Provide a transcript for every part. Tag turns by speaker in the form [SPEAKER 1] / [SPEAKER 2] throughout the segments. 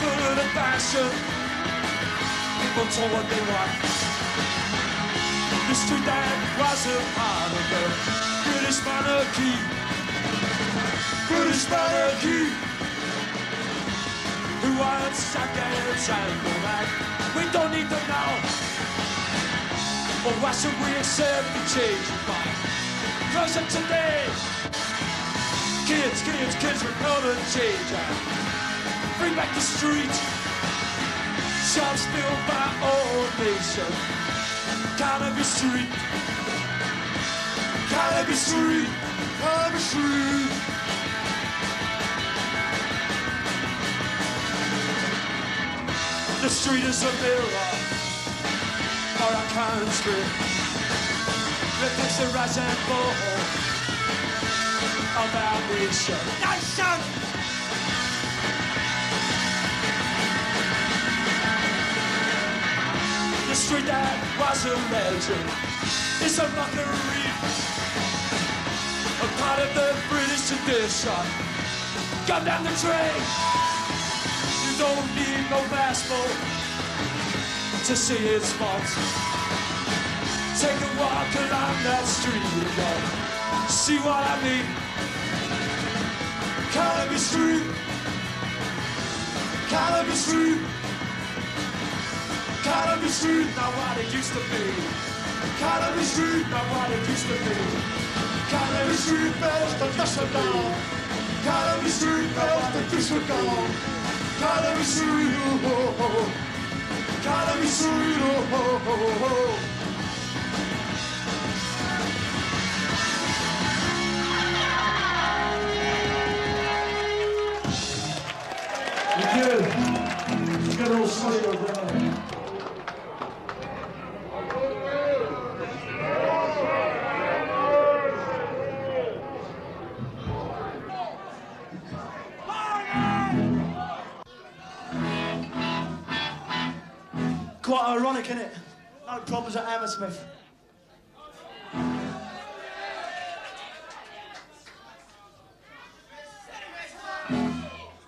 [SPEAKER 1] full of passion. People told what they want. The street that was a part of the British monarchy. British monarchy. Who wants seconds and go back? We don't need them now. Or why should we accept the change of mind? Cause of today, kids are gonna change. Bring back the street. Shops built by all nation. Cannabis Street. Cannabis Street. Cannabis Street. The street is a mirror for our country. Reflects the rise and fall of our nation. Nation! The street that was a legend is a mockery, a part of the British tradition. Come down the train. You don't need no passport to see its faults. Take a walk along that street again. See what I mean? Cannabis Street. Cannabis Street. Cannabis Street, not what it used to be. Cannabis Street, not what it used to be. Cannabis Street, bells the fish are gone. Cannabis Street, bells the fish are gone. Cannabis Street, oh oh oh. Cannabis Street, oh oh oh oh. Thank you. Let's get a little sunny over there. Quite ironic, isn't it? No problems at Hammersmith.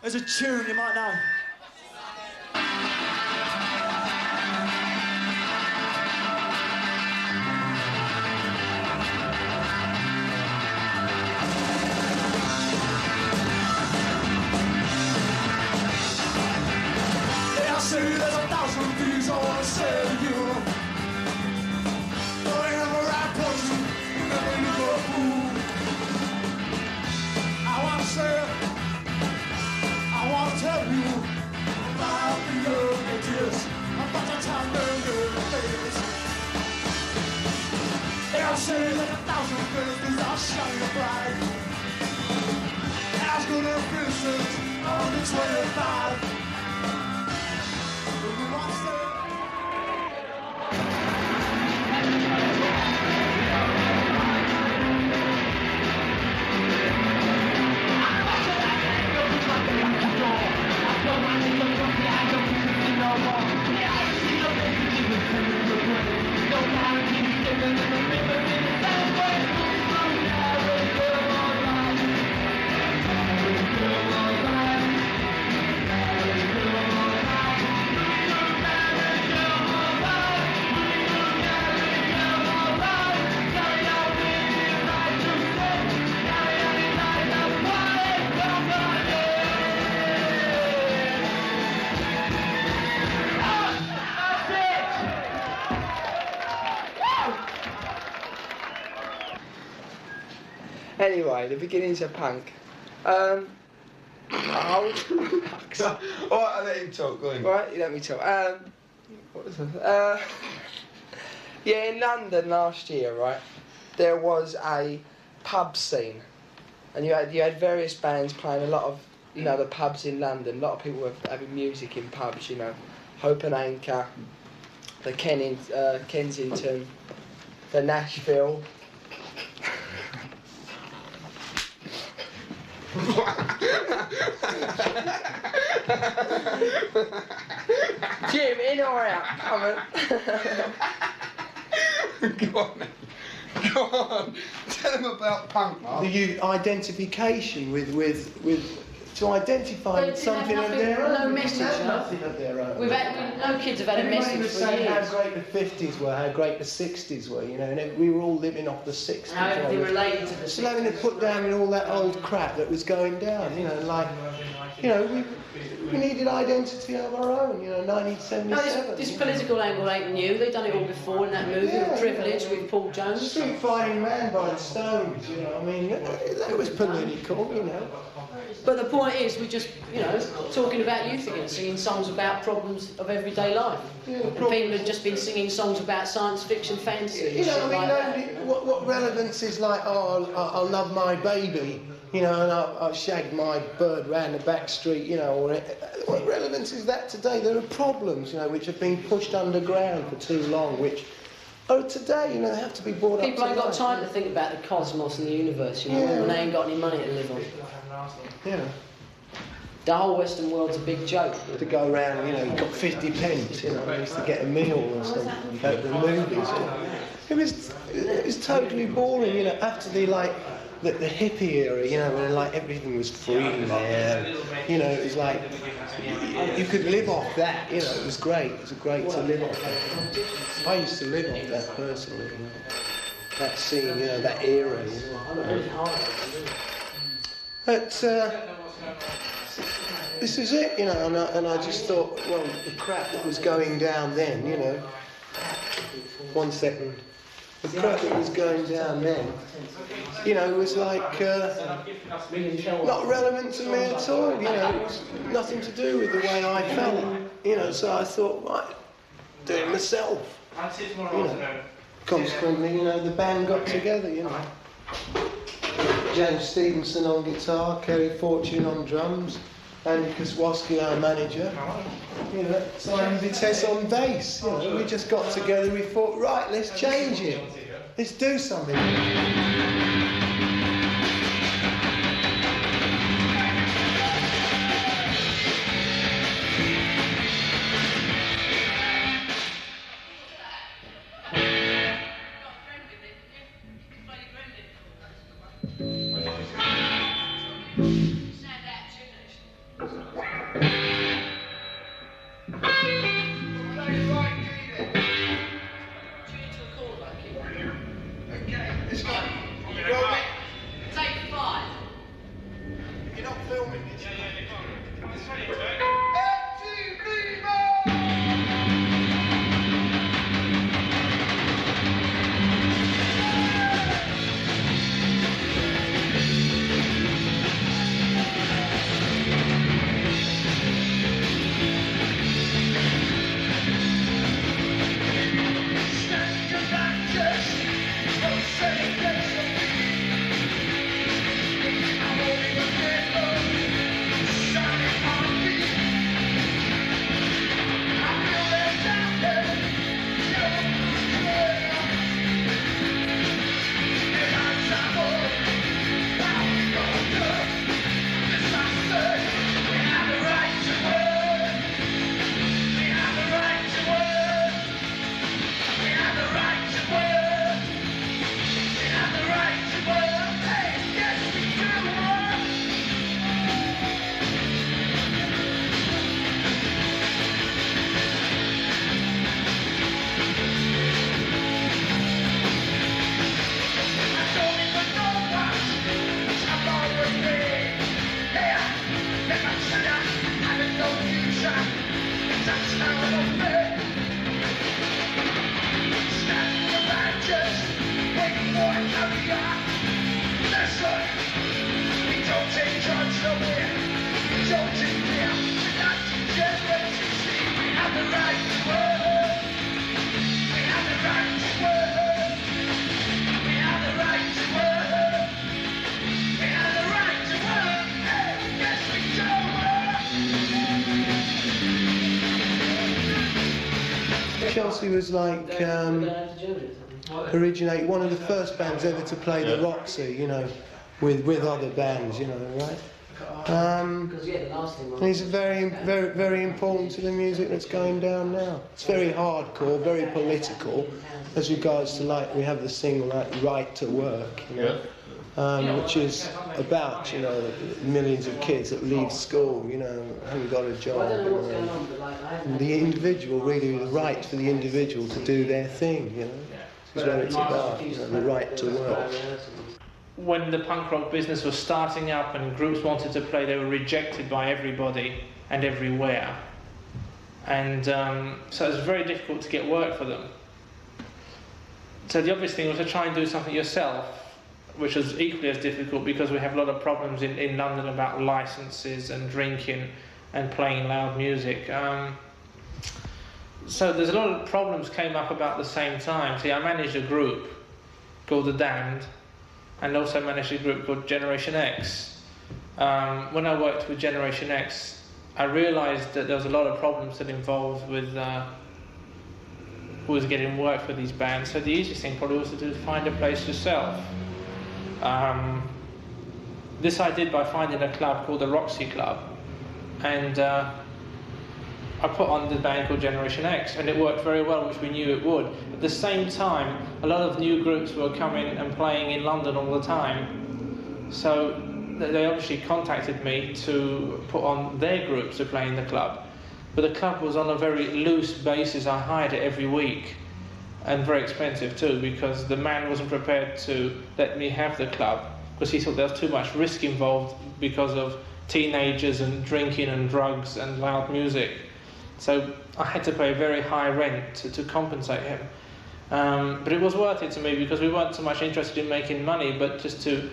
[SPEAKER 1] There's a tune you might know. Say there's 1,000 things I wanna say to you, but I have a right person, never look a fool. I wanna say, I wanna tell you about the young ages, about the time they're days. They'll say that 1,000 things are shining bright. I was gonna visit on the 25.
[SPEAKER 2] Anyway, the beginnings of punk. Alright,
[SPEAKER 3] I'll let him talk, go on.
[SPEAKER 2] Right, you let me talk. What was it? Yeah, in London last year, right, there was a pub scene. And you had various bands playing a lot of, you know, the pubs in London. A lot of people were having music in pubs, you know. Hope and Anchor, the Kensington, the Nashville. Jim, in or out? Come on.
[SPEAKER 3] Go on, then. Go on. Tell him about punk, Mark.
[SPEAKER 4] The identification with to identify something of their own.
[SPEAKER 5] No message,
[SPEAKER 4] They had
[SPEAKER 5] no?
[SPEAKER 4] nothing of their own.
[SPEAKER 5] No kids have had a
[SPEAKER 4] Everybody
[SPEAKER 5] message
[SPEAKER 4] was
[SPEAKER 5] for
[SPEAKER 4] saying how
[SPEAKER 5] years.
[SPEAKER 4] great the 50s were, how great the 60s were, you know, and we were all living off the 60s.
[SPEAKER 5] How everything related to the
[SPEAKER 4] Still having to put down in all that old crap that was going down, you know, like, you know, we needed identity of our own, you know, 1977.
[SPEAKER 5] No, this political angle ain't new. They've done it all before in that movie,
[SPEAKER 4] Yeah,
[SPEAKER 5] Privilege,
[SPEAKER 4] you know,
[SPEAKER 5] with Paul Jones.
[SPEAKER 4] Street Fighting Man by the Stones, you know, I mean, that was political, you know.
[SPEAKER 5] But the point is, we're just, you know, talking about youth again, singing songs about problems of everyday life.
[SPEAKER 4] Yeah,
[SPEAKER 5] and people have just been singing songs about science fiction, fantasy,
[SPEAKER 4] You know,
[SPEAKER 5] shit
[SPEAKER 4] I mean,
[SPEAKER 5] like
[SPEAKER 4] nobody,
[SPEAKER 5] that.
[SPEAKER 4] what relevance is like, oh, I'll love my baby, you know, and I'll shag my bird round the back street, you know, or what relevance is that today? There are problems, you know, which have been pushed underground for too long, which are today, you know, they have to be brought
[SPEAKER 5] People
[SPEAKER 4] up
[SPEAKER 5] ain't got
[SPEAKER 4] life.
[SPEAKER 5] time to think about the cosmos and the universe, you know,
[SPEAKER 4] Yeah.
[SPEAKER 5] when they ain't got any money to live on.
[SPEAKER 4] Yeah.
[SPEAKER 5] The whole Western world's a big joke.
[SPEAKER 4] To go around, you know, you've got 50 pence, you know, I used to get a meal or something, go to the movies. It was totally boring, you know, after the hippie era, you know, where like everything was free there, you know, it was like, you could live off that, you know, it was great to live off that. I used to live off that personally, you know, that scene, you know, that era, you know. But, this is it, you know, and I just thought, well, the crap that was going down then, you know. 1 second. The crap that was going down then, you know, was like not relevant to me at all, you know. It was nothing to do with the way I felt, you know. So I thought, right, do it myself, you know. Consequently, you know, the band got together, you know. James Stevenson on guitar, Kerry Fortune on drums, Andy Koswowski, our manager, you know, Simon Vitesse on bass, you know. We just got together, we thought, right, let's change it. Let's do something. Chelsea was like one of the first bands ever to play the Roxy, you know, with other bands, you know, right? And it's very important to the music that's going down now. It's very hardcore, very political, as regards to, like, we have the single like Right to Work, you know. which is about, you know, millions of kids that leave school, you know, haven't got a job. And the individual, really, the right for the individual to do their thing, you know, is what it's about, you know, the right to work.
[SPEAKER 6] When the punk rock business was starting up and groups wanted to play, they were rejected by everybody and everywhere. And so it was very difficult to get work for them. So the obvious thing was to try and do something yourself, which was equally as difficult because we have a lot of problems in London about licenses and drinking and playing loud music. So there's a lot of problems came up about the same time. See, I managed a group called The Damned, and also managed a group called Generation X. When I worked with Generation X, I realised that there was a lot of problems that involved with getting work for these bands. So the easiest thing probably was to find a place yourself. This I did by finding a club called the Roxy Club, and I put on the band called Generation X, and it worked very well, which we knew it would. At the same time, a lot of new groups were coming and playing in London all the time, so they obviously contacted me to put on their groups to play in the club. But the club was on a very loose basis. I hired it every week, and very expensive too, because the man wasn't prepared to let me have the club because he thought there was too much risk involved because of teenagers and drinking and drugs and loud music. So I had to pay a very high rent to compensate him. But it was worth it to me because we weren't so much interested in making money, but just to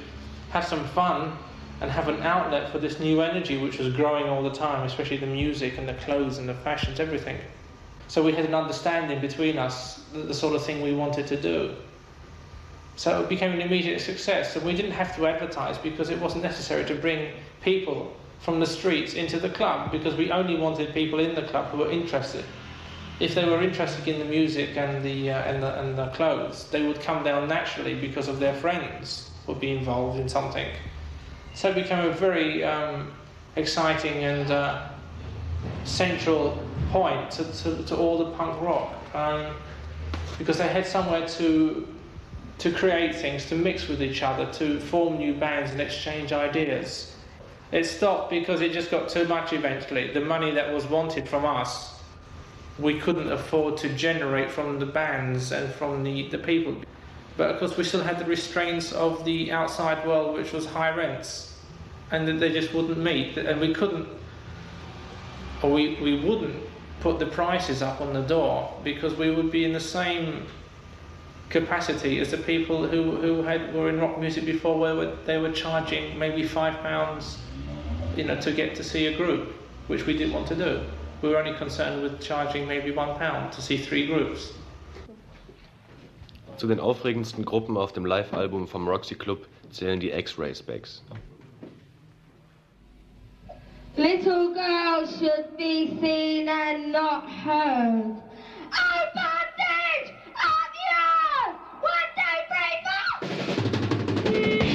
[SPEAKER 6] have some fun and have an outlet for this new energy which was growing all the time, especially the music and the clothes and the fashions, everything. So we had an understanding between us, the sort of thing we wanted to do. So it became an immediate success, and we didn't have to advertise because it wasn't necessary to bring people from the streets into the club, because we only wanted people in the club who were interested. If they were interested in the music and the clothes, they would come down naturally because of their friends would be involved in something. So it became a very exciting and central point to all the punk rock, because they had somewhere to create things, to mix with each other, to form new bands and exchange ideas. It stopped because it just got too much eventually. The money that was wanted from us, we couldn't afford to generate from the bands and from the people. But of course we still had the restraints of the outside world, which was high rents, and that they just wouldn't meet, and we couldn't, or we wouldn't put the prices up on the door, because we would be in the same capacity as the people who were in rock music before, where they were charging maybe £5, you know, to get to see a group, which we didn't want to do. We were only concerned with charging maybe £1 to see 3 groups.
[SPEAKER 7] Zu den aufregendsten Gruppen auf dem Live-Album vom Roxy Club zählen die X-Ray-Specs.
[SPEAKER 8] Little girls should be seen and not heard. Oh, bondage! Of you! One, two, 3, 4!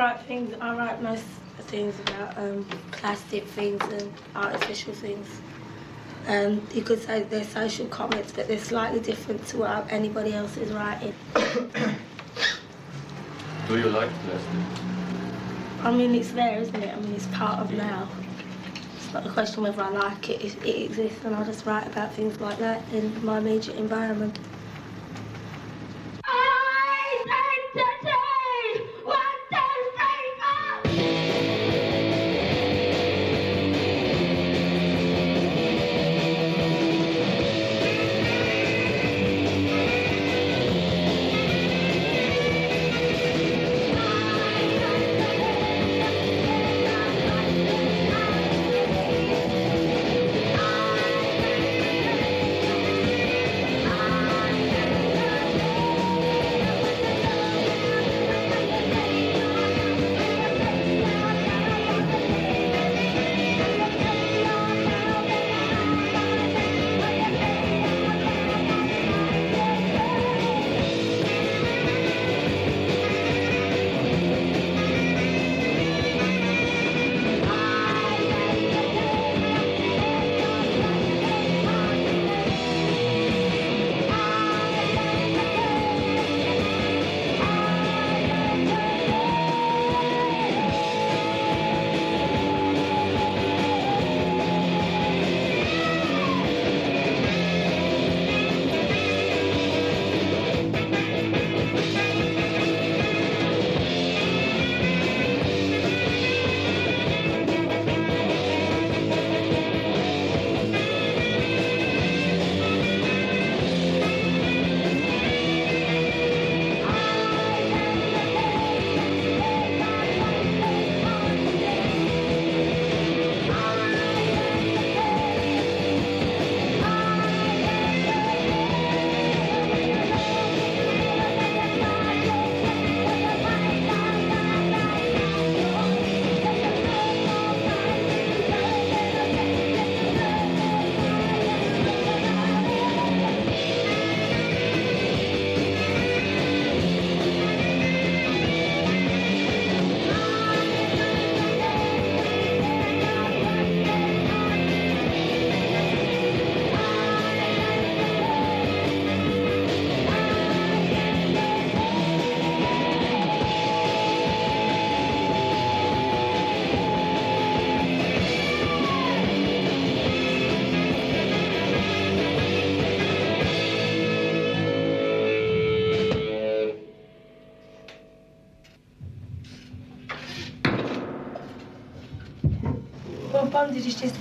[SPEAKER 9] I write most things about plastic things and artificial things. You could say they're social comments, but they're slightly different to what anybody else is writing.
[SPEAKER 7] Do you like plastic?
[SPEAKER 9] I mean, it's there, isn't it? I mean, it's part of now. It's not a question whether I like it. It exists, and I just write about things like that in my immediate environment. Well, bondage is just,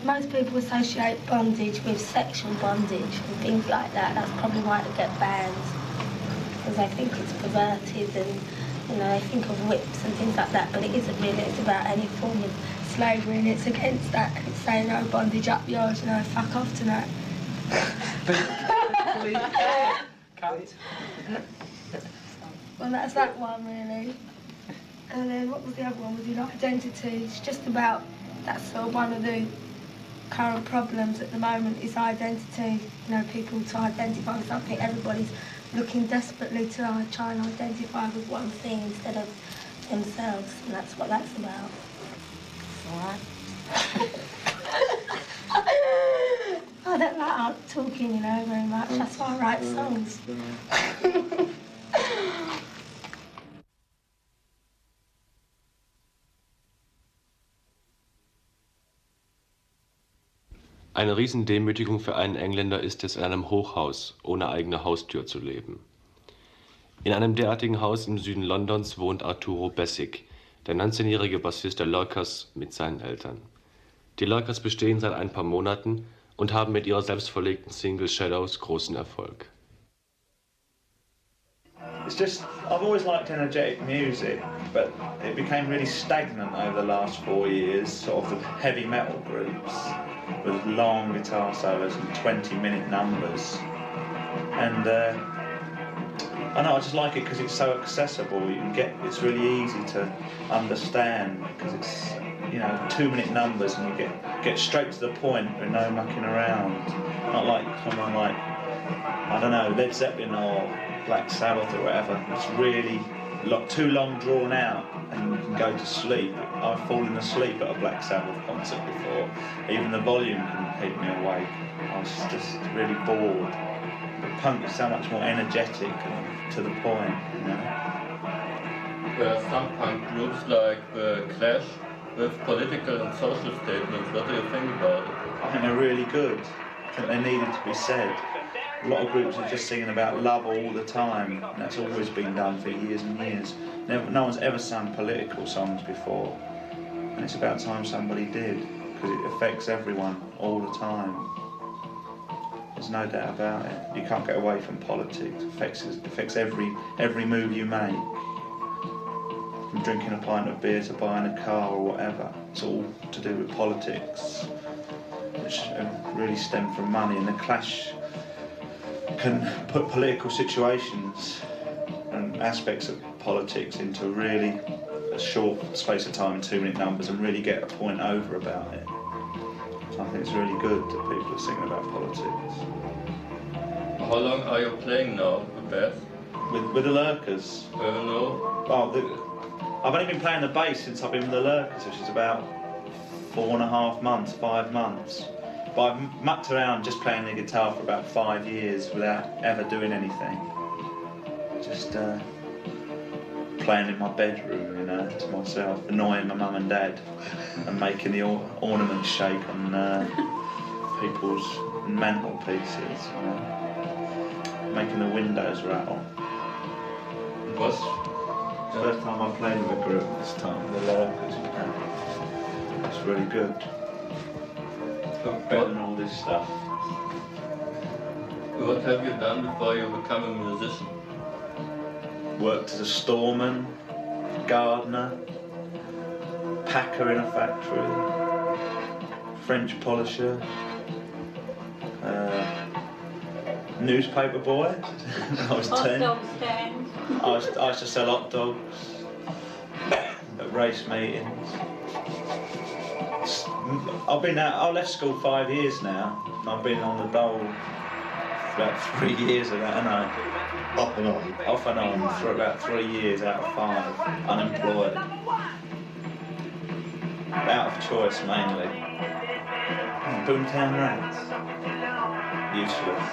[SPEAKER 9] most people associate bondage with sexual bondage and things like that. That's probably why they get banned, because they think it's perverted and, you know, they think of whips and things like that, but it isn't really. It's about any form of slavery and it's against that. It's saying, no, bondage up yours, you know, fuck off tonight.
[SPEAKER 6] Cut.
[SPEAKER 9] Well, that's that one, really. And then what was the other one? Was it identity? It's just about, that's sort of one of the current problems at the moment is identity. You know, people to identify with something. Everybody's looking desperately to try and identify with one thing instead of themselves, and that's what that's about. All right. I don't like talking, you know, very much. That's why I write songs.
[SPEAKER 7] Eine Riesendemütigung für einen Engländer ist es, in einem Hochhaus ohne eigene Haustür zu leben. In einem derartigen Haus im Süden Londons wohnt Arturo Bessick, der 19-jährige Bassist der Lurkers, mit seinen Eltern. Die Lurkers bestehen seit ein paar Monaten und haben mit ihrer selbstverlegten Single Shadows großen Erfolg.
[SPEAKER 10] It's just, I've always liked energetic music, but it became really stagnant over the last 4 years, sort of the heavy metal groups with long guitar solos and 20-minute numbers. And I know, I just like it because it's so accessible. You can get, it's really easy to understand because it's, you know, 2-minute numbers and you get straight to the point with no mucking around. Not like someone like, I don't know, Led Zeppelin or Black Sabbath or whatever. It's really too long drawn out and you can go to sleep. I've fallen asleep at a Black Sabbath concert before. Even the volume couldn't keep me awake. I was just really bored. But punk is so much more energetic and to the point, you know.
[SPEAKER 11] There are some punk groups like the Clash with political and social statements. What do you think about it?
[SPEAKER 10] I think they're really good. I think they needed to be said. A lot of groups are just singing about love all the time, and that's always been done for years and years. No one's ever sung political songs before, and it's about time somebody did, because it affects everyone all the time. There's no doubt about it. You can't get away from politics. It affects every move you make. From drinking a pint of beer to buying a car or whatever. It's all to do with politics, which really stem from money. And the Clash can put political situations and aspects of politics into really a short space of time, 2-minute numbers, and really get a point over about it. So I think it's really good that people are singing about politics.
[SPEAKER 11] How long are you playing now, the bass?
[SPEAKER 10] With the Lurkers?
[SPEAKER 11] No.
[SPEAKER 10] Well, I've only been playing the bass since I've been with the Lurkers, which is about 4.5 months, 5 months. But I've mucked around just playing the guitar for about 5 years without ever doing anything. Just playing in my bedroom, you know, to myself, annoying my mum and dad, and making the ornaments shake on people's mantelpieces, you know, making the windows rattle.
[SPEAKER 11] What's
[SPEAKER 10] the first time I played with a group this time, the Lurkers, you know. It's really good. Better than all this stuff.
[SPEAKER 11] What have you done before you become a musician?
[SPEAKER 10] Worked as a storeman, gardener, packer in a factory, French polisher, newspaper boy. I was 10. I used to sell hot dogs at race meetings. I left school 5 years now. I've been on the dole for about 3 years of that, haven't I?
[SPEAKER 12] Off and on.
[SPEAKER 10] Off and on for about 3 years out of 5, unemployed. Out of choice mainly. Boomtown Rats. Useless.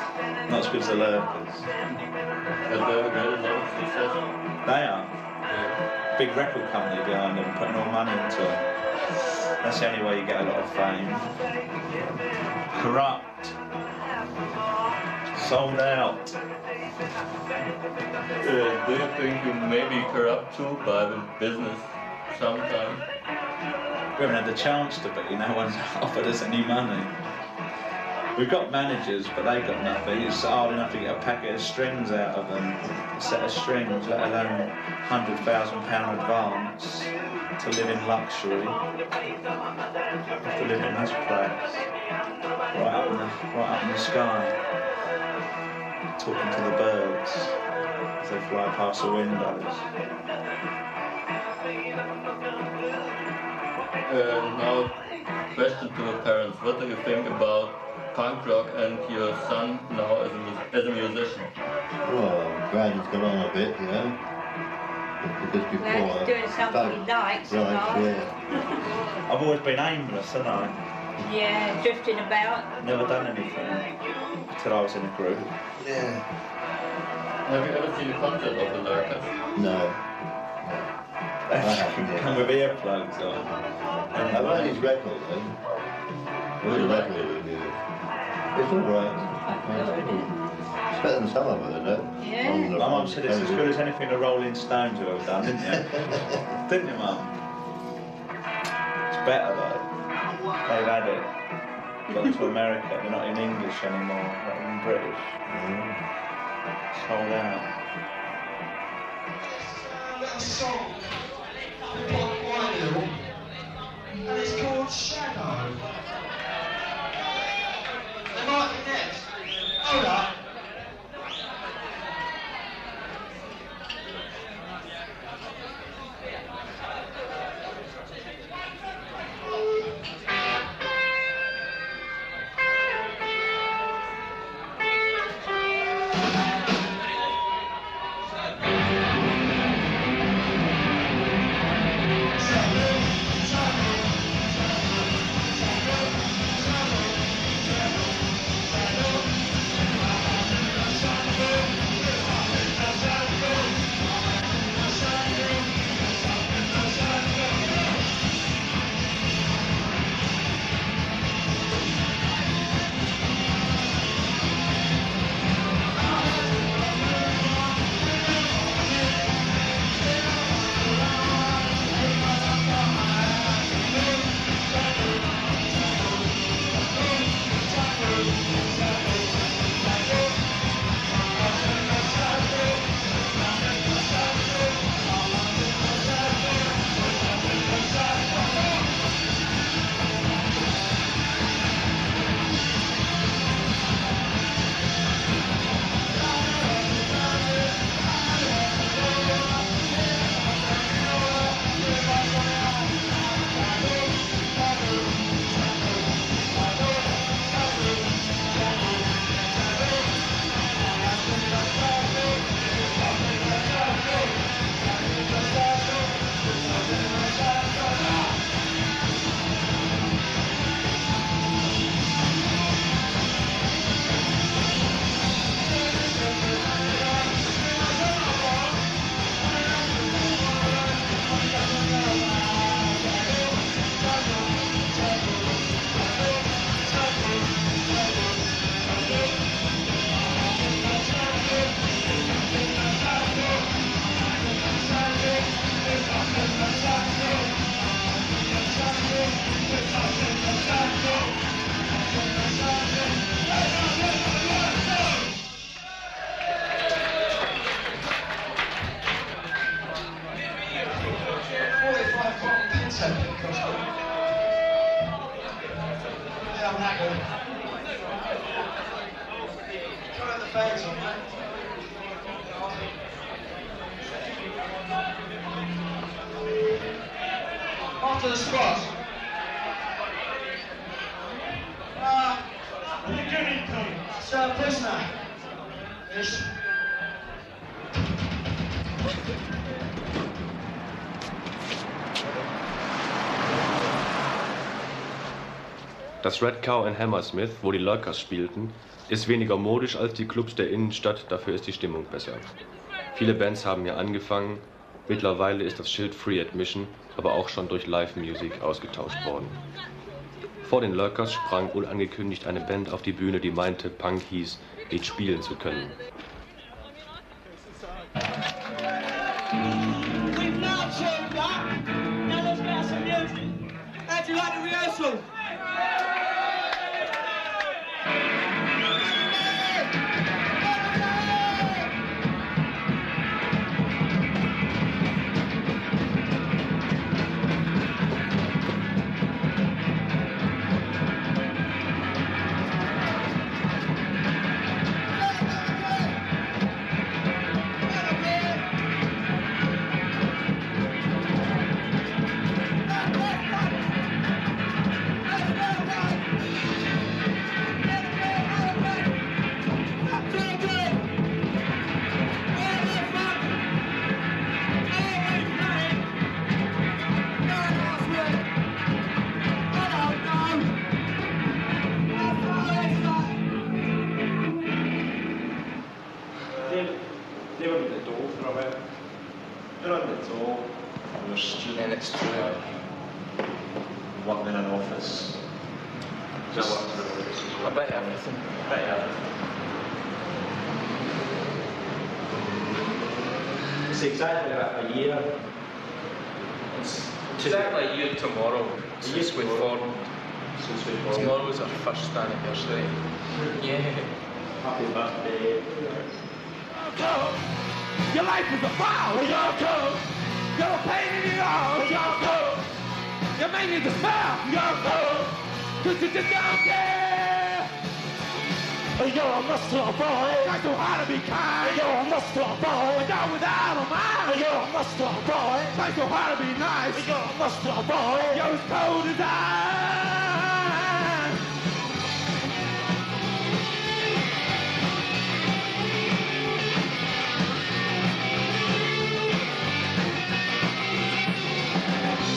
[SPEAKER 10] Not as good as the Lurkers. They are. Yeah. Big record company behind them, putting all money into it. That's the only way you get a lot of fame. Corrupt. Sold out.
[SPEAKER 11] Do you think you may be corrupt too by the business sometime?
[SPEAKER 10] We haven't had the chance to be. No one's offered us any money. We've got managers, but they've got nothing. It's hard enough to get a packet of strings out of them, a set of strings, let alone £100,000 advance to live in luxury. You have to live in this place, right up in the sky, talking to the birds as they fly past the windows.
[SPEAKER 11] Now, question to the parents. What do you think about punk rock and your son now as a musician?
[SPEAKER 12] Well, I'm glad he's got on a bit, you know. Because before...
[SPEAKER 13] Well, he's doing something he likes,
[SPEAKER 12] yeah.
[SPEAKER 10] I've always been aimless, haven't I?
[SPEAKER 13] Yeah, drifting about.
[SPEAKER 10] Never done anything until I was in a group.
[SPEAKER 12] Yeah.
[SPEAKER 11] Have you ever seen a concert of the Lurkers?
[SPEAKER 12] No.
[SPEAKER 10] Come with earplugs on.
[SPEAKER 12] I've heard his record though. Really record review. It's alright. It's better than some of them, isn't it?
[SPEAKER 13] Yeah.
[SPEAKER 10] My mum said it's as good as anything the Rolling Stones have ever done, didn't you? Didn't you, Mum? It's better though. They've had it. Gone to America. They're not in English anymore. Not in British. Sold out.
[SPEAKER 1] Song and it's called Shadow. They might be next. Hold up.
[SPEAKER 14] off to the spot. It's a prisoner. Yes.
[SPEAKER 7] Das Red Cow in Hammersmith, wo die Lurkers spielten, ist weniger modisch als die Clubs der Innenstadt, dafür ist die Stimmung besser. Viele Bands haben hier angefangen, mittlerweile ist das Schild Free Admission, aber auch schon durch Live-Music ausgetauscht worden. Vor den Lurkers sprang unangekündigt eine Band auf die Bühne, die meinte, Punk hieß, nicht spielen zu können.
[SPEAKER 14] We've now turned up. Now let's get some music. How'd you like the rehearsal?
[SPEAKER 10] Det var lite dooft, Robert. Det var lite så.
[SPEAKER 2] And it's true.
[SPEAKER 10] Working in an office. Just
[SPEAKER 2] about everything.
[SPEAKER 10] About everything. It's exactly a year.
[SPEAKER 6] It's exactly a year tomorrow since we formed. Tomorrow is our first anniversary. Yeah.
[SPEAKER 10] Happy birthday.
[SPEAKER 1] Your life is a fire, y'all come. You're a pain in the arms, y'all come. You may need to smile, y'all come. Cause you just don't care. You're a muscular boy. Try so hard to be kind. You're a muscular boy. Down without a mind. You're a muscular boy. Try so hard to be nice. You're a muscular boy. You're as cold as ice.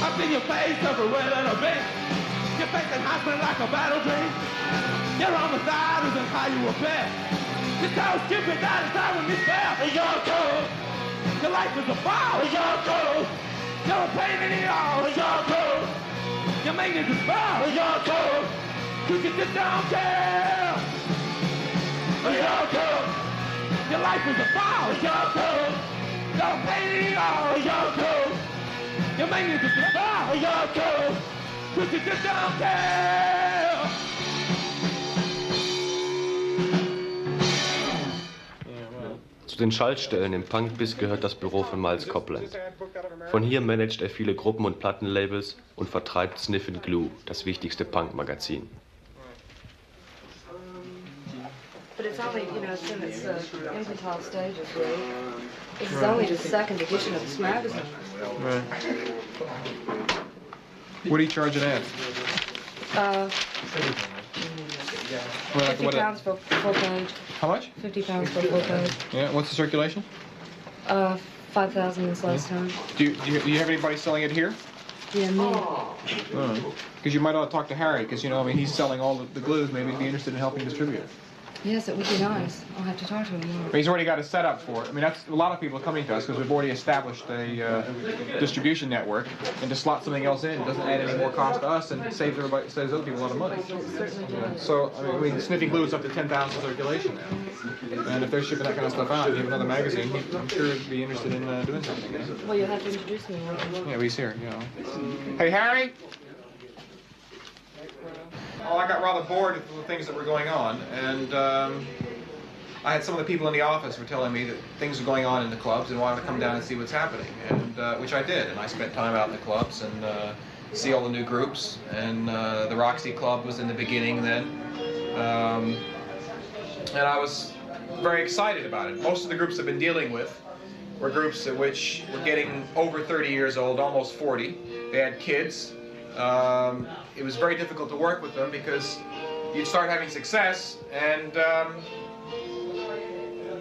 [SPEAKER 1] I've seen your face everywhere that I've been. Your face enhancement like a battle dream. Your on the side isn't how you appear. You're so stupid that it's time when you fail. You're cool. Your life is a ball. You're cool. You're a pain in the arms. You're cool. Your maintenance is foul. You're cool. Cause you just don't care. You're cool. Your life is a ball. You're cool. You're a pain in the arms. You're cool. Your maintenance is foul. You're cool. Cause you just don't care.
[SPEAKER 7] Zu den Schaltstellen im Punkbiss gehört das Büro von Miles Copland. Von hier managt er viele Gruppen und Plattenlabels und vertreibt Sniff and Glue, das wichtigste Punk-Magazin.
[SPEAKER 15] But it's only, you know, it's in its infantile stages, really. This is only the second edition of this magazine.
[SPEAKER 16] Right. What do you charge an ad?
[SPEAKER 15] £50 for full page.
[SPEAKER 16] How much?
[SPEAKER 15] £50 for full page.
[SPEAKER 16] Yeah. What's the circulation?
[SPEAKER 15] 5,000 this last time.
[SPEAKER 16] Do you have anybody selling it here?
[SPEAKER 15] Yeah, me.
[SPEAKER 16] Because you might ought to talk to Harry, because you know, I mean, he's selling all the glues. Maybe he'd be interested in helping distribute it.
[SPEAKER 15] Yes, it would be nice. I'll have to talk to him more.
[SPEAKER 16] But he's already got a setup for it. I mean, that's a lot of people are coming to us because we've already established a distribution network, and to slot something else in doesn't add any more cost to us and saves other people a lot of money. So I mean, sniffing glue is up to 10,000 circulation now, and if they're shipping that kind of stuff out, and you have another magazine, I'm sure he'd be interested in doing something. You know?
[SPEAKER 15] Well, you'll have to introduce me.
[SPEAKER 16] Yeah, well, he's here. You know. Hey, Harry. Oh, I got rather bored with the things that were going on, and I had some of the people in the office were telling me that things were going on in the clubs and wanted to come down and see what's happening, and which I did, and I spent time out in the clubs and see all the new groups, and the Roxy Club was in the beginning then, and I was very excited about it. Most of the groups I've been dealing with were groups which were getting over 30 years old, almost 40. They had kids. It was very difficult to work with them because you'd start having success and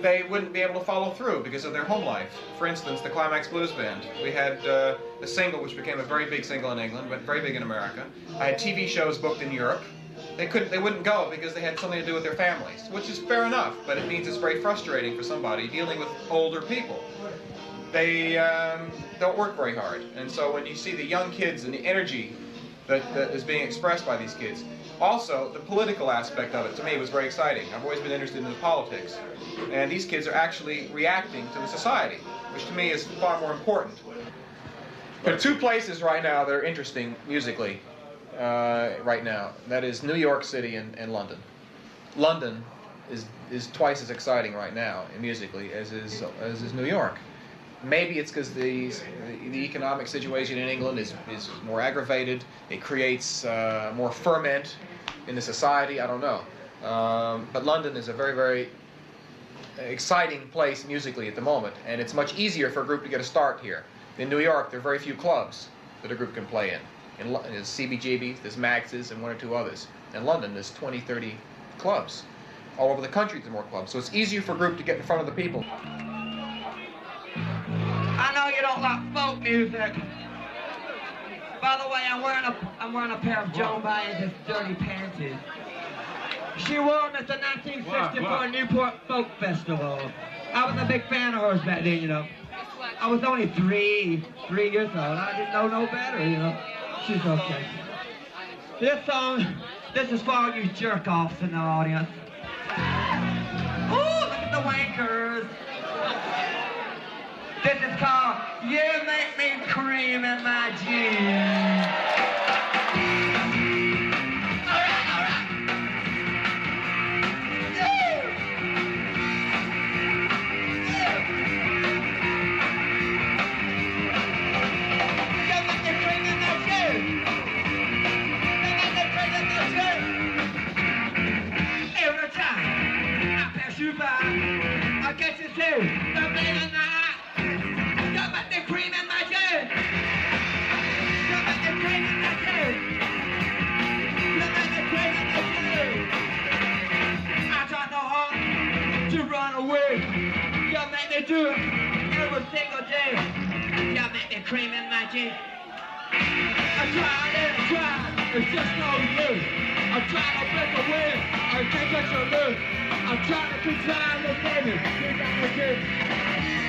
[SPEAKER 16] they wouldn't be able to follow through because of their home life. For instance, the Climax Blues Band. We had a single which became a very big single in England, but very big in America. I had TV shows booked in Europe. They wouldn't go because they had something to do with their families, which is fair enough, but it means it's very frustrating for somebody dealing with older people. They don't work very hard, and so when you see the young kids and the energy that is being expressed by these kids, also the political aspect of it to me was very exciting. I've always been interested in the politics, and these kids are actually reacting to the society, which to me is far more important. There are two places right now that are interesting musically. Right now, that is New York City and London. London is twice as exciting right now musically as is New York. Maybe it's because the economic situation in England is more aggravated. It creates more ferment in the society. I don't know, but London is a very, very exciting place musically at the moment, and it's much easier for a group to get a start here. In New York, there are very few clubs that a group can play in. There's CBGB's, there's Max's, and one or two others. In London, there's 20, 30 clubs. All over the country, there's more clubs. So it's easier for a group to get in front of the people.
[SPEAKER 14] I know you don't like folk music. By the way, I'm wearing a pair of Joan Baez's dirty panties. She won at the 1964 Newport Folk Festival. I was a big fan of hers back then, you know. I was only three years old. I didn't know no better, you know. She's okay. This song, this is for all you jerk-offs in the audience. Ooh, look at the wankers. This is called You Make Me Cream in My Jeans. All right. Every time I pass you by, I get you too. The man in the eye. You make the cream in my jeans. You make the cream in my jeans. You make the cream in my jeans. I try so hard to run away. You make me do it every single day. You make the cream in my jeans. I tried and tried, it's just no use. I'm trying to break away, I can't get your loose. I'm trying to control the baby, you got the kids.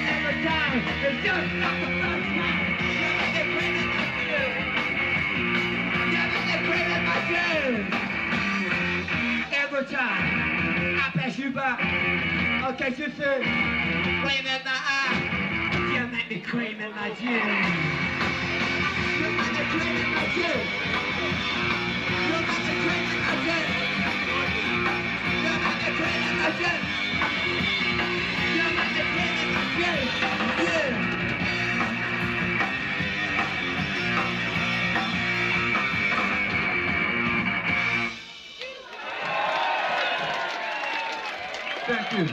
[SPEAKER 14] Every time, it's just not the first time. You make the cream in my jeans. You make the cream in my jeans. Every time I pass you by, I'll catch you soon. Flame in the eye, you make me cream in my jeans. You make the cream in my jeans. You make the cream in my jeans. You make the cream in my jeans. You make the cream in my jeans. Yeah. Thank you.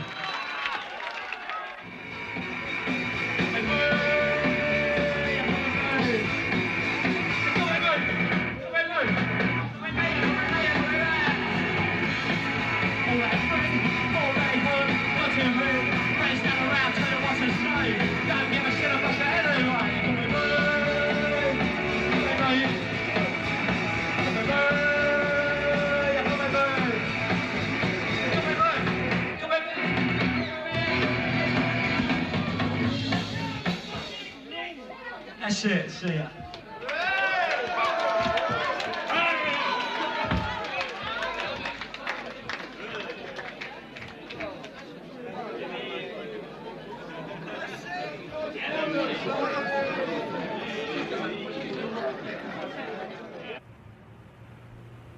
[SPEAKER 14] That's it, see ya.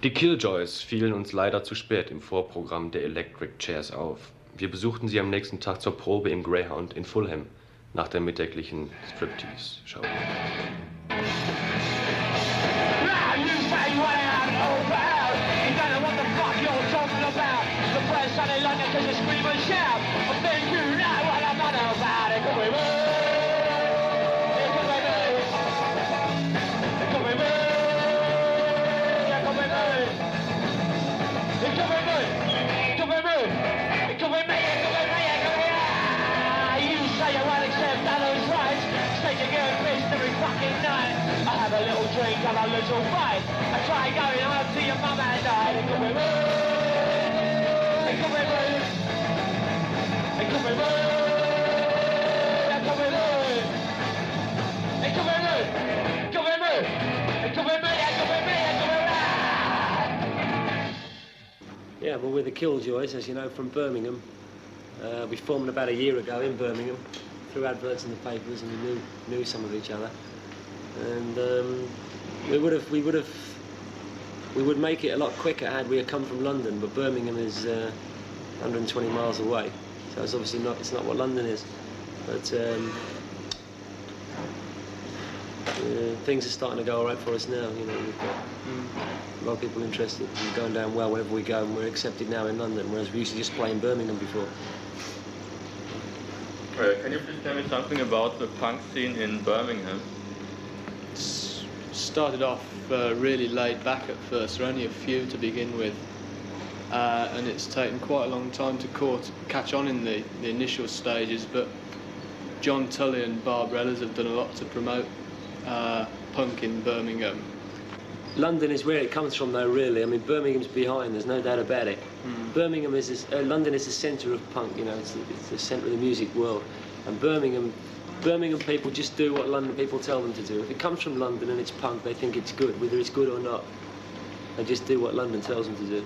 [SPEAKER 7] Die Killjoys fielen uns leider zu spät im Vorprogramm der Electric Chairs auf. Wir besuchten sie am nächsten Tag zur Probe im Greyhound in Fulham nach der mittäglichen Striptease-Show.
[SPEAKER 14] Friday night, I have a little drink and a little fight. I try going home to your mum and dad. It could be rude, it could be rude, it could be rude, it could be rude, it could be rude, it could be rude, it could be me, it could be me, it could be me.
[SPEAKER 17] Yeah, well, we're the Killjoys, as you know, from Birmingham. We formed about a year ago in Birmingham, through adverts in the papers, and we knew some of each other. And we would make it a lot quicker had we come from London, but Birmingham is 120 miles away, so it's obviously it's not what London is. But things are starting to go all right for us now. You know, we've got a lot of people interested and going down well wherever we go, and we're accepted now in London, whereas we used to just play in Birmingham before.
[SPEAKER 11] Can you please tell me something about the punk scene in Birmingham?
[SPEAKER 18] It's started off really laid back at first. There were only a few to begin with, and it's taken quite a long time to catch on in the initial stages, but John Tully and Barbara Ellis have done a lot to promote punk in Birmingham.
[SPEAKER 17] London is where it comes from, though, really. I mean, Birmingham's behind, there's no doubt about it. Birmingham is, London is the centre of punk, you know, it's the centre of the music world. And Birmingham people just do what London people tell them to do. If it comes from London and it's punk, they think it's good, whether it's good or not. They just do what London tells them to do.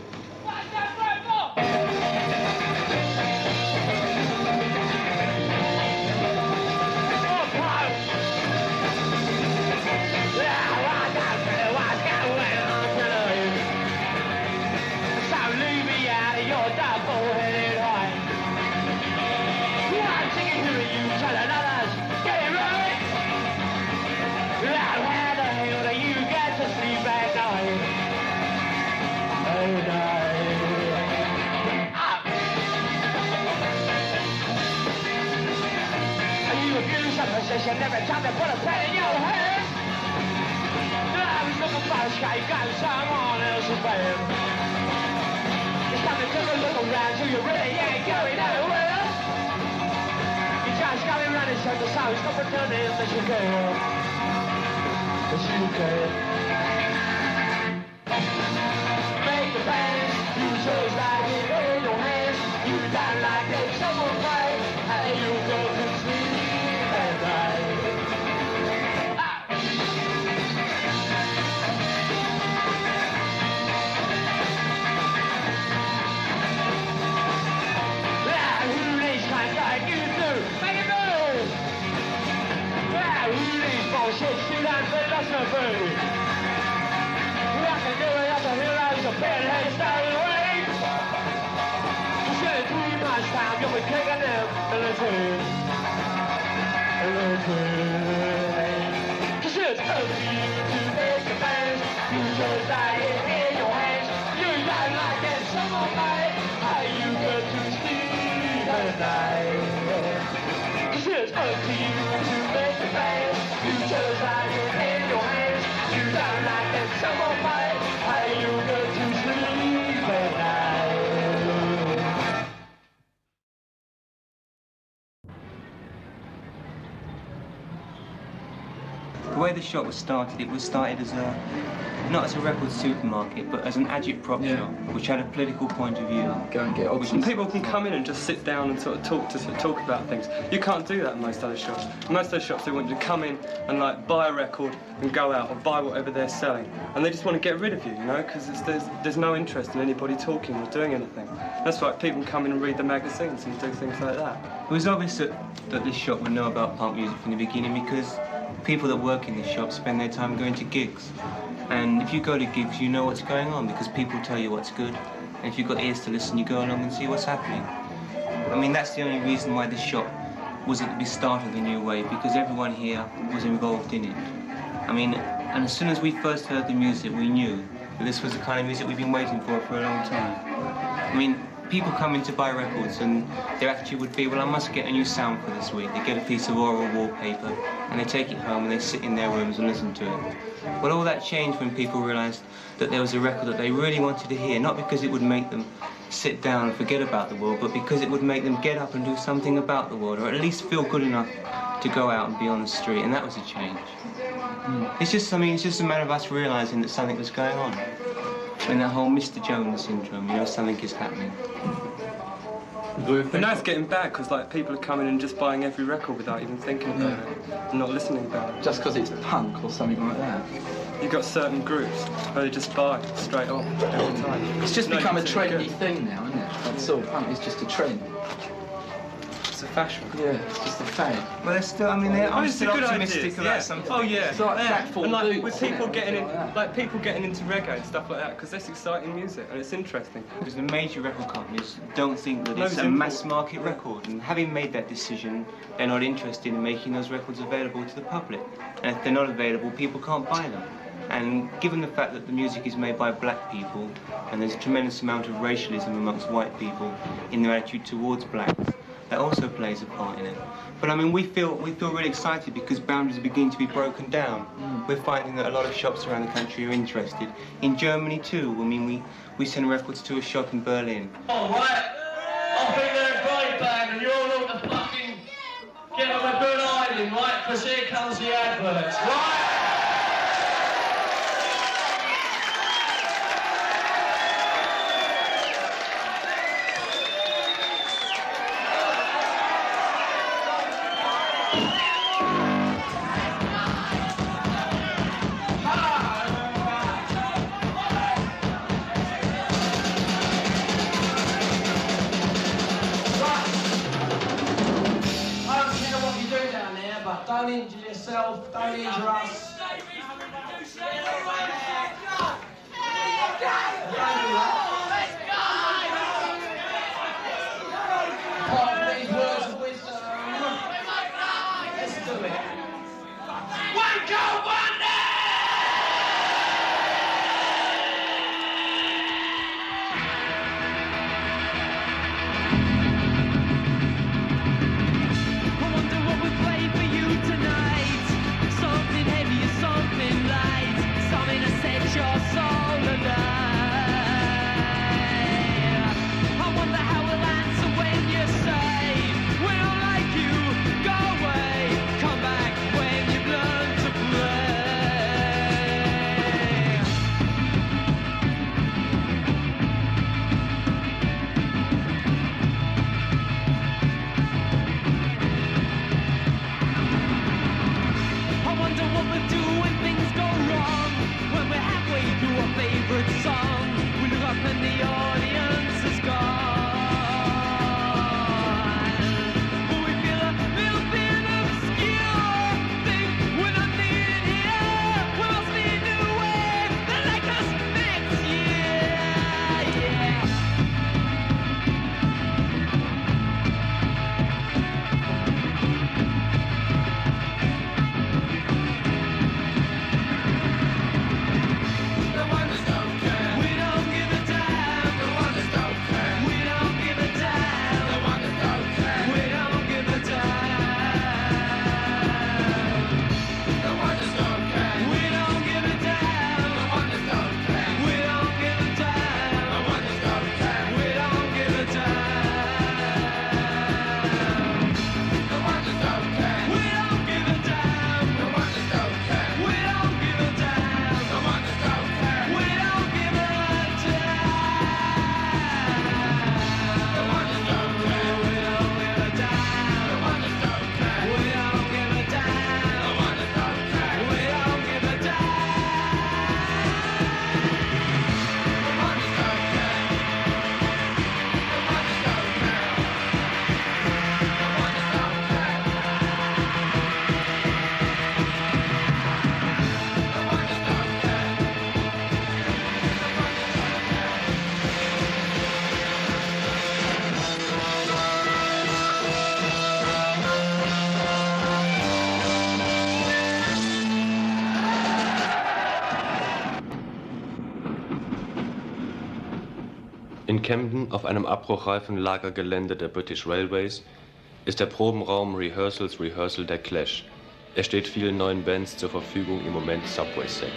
[SPEAKER 14] Every time they put a pen in your hand, I was looking for a sky, you got someone else's band. It's time to take a look around, so you really ain't going nowhere. You just got me running circles, so it's not pretending that you care. That you care. Make the band, you chose like it in your hands. You don't like it, someone play, and you go to sleep at night. Bullshit, shoot out philosophy. I can do it as a hero's a bedhead staying away. You said it 3 months time, you'll be kicking them military. Cause it's up to you to make the best. You just like it in your hands. You don't like it, someone made. How you get to sleep at night. Cause it's up to you to make the best. You just like it in your hands. You don't like it, someone might. How you get to sleep at night.
[SPEAKER 19] The way the shop was started, it was started as not as a record supermarket, but as an agitprop shop, which had a political point of view.
[SPEAKER 20] Go and get odds. And people can come in and just sit down and sort of talk about things. You can't do that in most other shops. In most other shops, they want you to come in and like buy a record and go out, or buy whatever they're selling, and they just want to get rid of you, you know, because there's no interest in anybody talking or doing anything. That's why people come in and read the magazines and do things like that.
[SPEAKER 19] It was obvious that this shop would know about punk music from the beginning, because people that work in this shop spend their time going to gigs. And if you go to gigs, you know what's going on, because people tell you what's good. And if you've got ears to listen, you go along and see what's happening. I mean, that's the only reason why this shop was at the start of the new wave, because everyone here was involved in it. I mean, and as soon as we first heard the music, we knew that this was the kind of music we've been waiting for a long time. I mean, people come in to buy records and their attitude would be, well, I must get a new sound for this week. They get a piece of oral wallpaper and they take it home and they sit in their rooms and listen to it. Well, all that changed when people realised that there was a record that they really wanted to hear, not because it would make them sit down and forget about the world, but because it would make them get up and do something about the world, or at least feel good enough to go out and be on the street, and that was a change. It's just, I mean, it's just a matter of us realising that something was going on. And that whole Mr. Jones syndrome, you know, something is happening.
[SPEAKER 20] But now it's getting bad because like people are coming and just buying every record without even thinking about it and not listening about it.
[SPEAKER 21] Just because it's punk or something like that.
[SPEAKER 20] You've got certain groups where they just buy straight off every time.
[SPEAKER 21] It's just become a trendy thing now, isn't it? That's all. Punk is just a trend.
[SPEAKER 20] It's a fashion.
[SPEAKER 21] Yeah, it's just a fad.
[SPEAKER 19] Well, they're still, I mean, I'm
[SPEAKER 20] it's
[SPEAKER 19] still
[SPEAKER 20] a good
[SPEAKER 19] optimistic
[SPEAKER 20] idea.
[SPEAKER 19] about something.
[SPEAKER 20] Oh yeah.
[SPEAKER 21] It's like platform
[SPEAKER 20] and like
[SPEAKER 21] boots,
[SPEAKER 20] with people
[SPEAKER 21] isn't it?
[SPEAKER 20] getting in, like people getting into reggae and stuff like that, because that's exciting music and it's interesting.
[SPEAKER 19] Because the major record companies don't think that it's a mass market record, and having made that decision, they're not interested in making those records available to the public. And if they're not available, people can't buy them. And given the fact that the music is made by black people, and there's a tremendous amount of racialism amongst white people in their attitude towards blacks, that also plays a part in it. But I mean, we feel really excited because boundaries are beginning to be broken down. We're finding that a lot of shops around the country are interested. In Germany too. I mean, we send records to a shop in Berlin.
[SPEAKER 1] All right, I think they're a great band, and you're all to fucking get them a good hiding, right? Because here comes the adverts, right? Don't injure yourself, don't injure us. Pardon these words of wisdom. Let's do it. Wake up, Wonder!
[SPEAKER 14] I wonder what we play for you tonight. Something heavy or something light. Something to set your soul alive. I wonder how we'll answer when you say, we don't like you, go away. Come back when you've learned to play. I wonder what we'll do when things go wrong. When we're halfway through our favorite song, we look up and the audience is gone. But we feel a little bit obscure. Think we're not needed here. We must be a new wave that like us next year. Yeah. We don't give a damn. We don't give a damn. We don't give a damn. We don't give a damn. We don't give a damn. We don't give a damn. We don't give a damn. We don't give a damn. We don't give a
[SPEAKER 7] In Camden auf einem abbruchreifen Lagergelände der British Railways ist der Probenraum Rehearsal der Clash. Er steht vielen neuen Bands zur Verfügung, im Moment Subway Sect.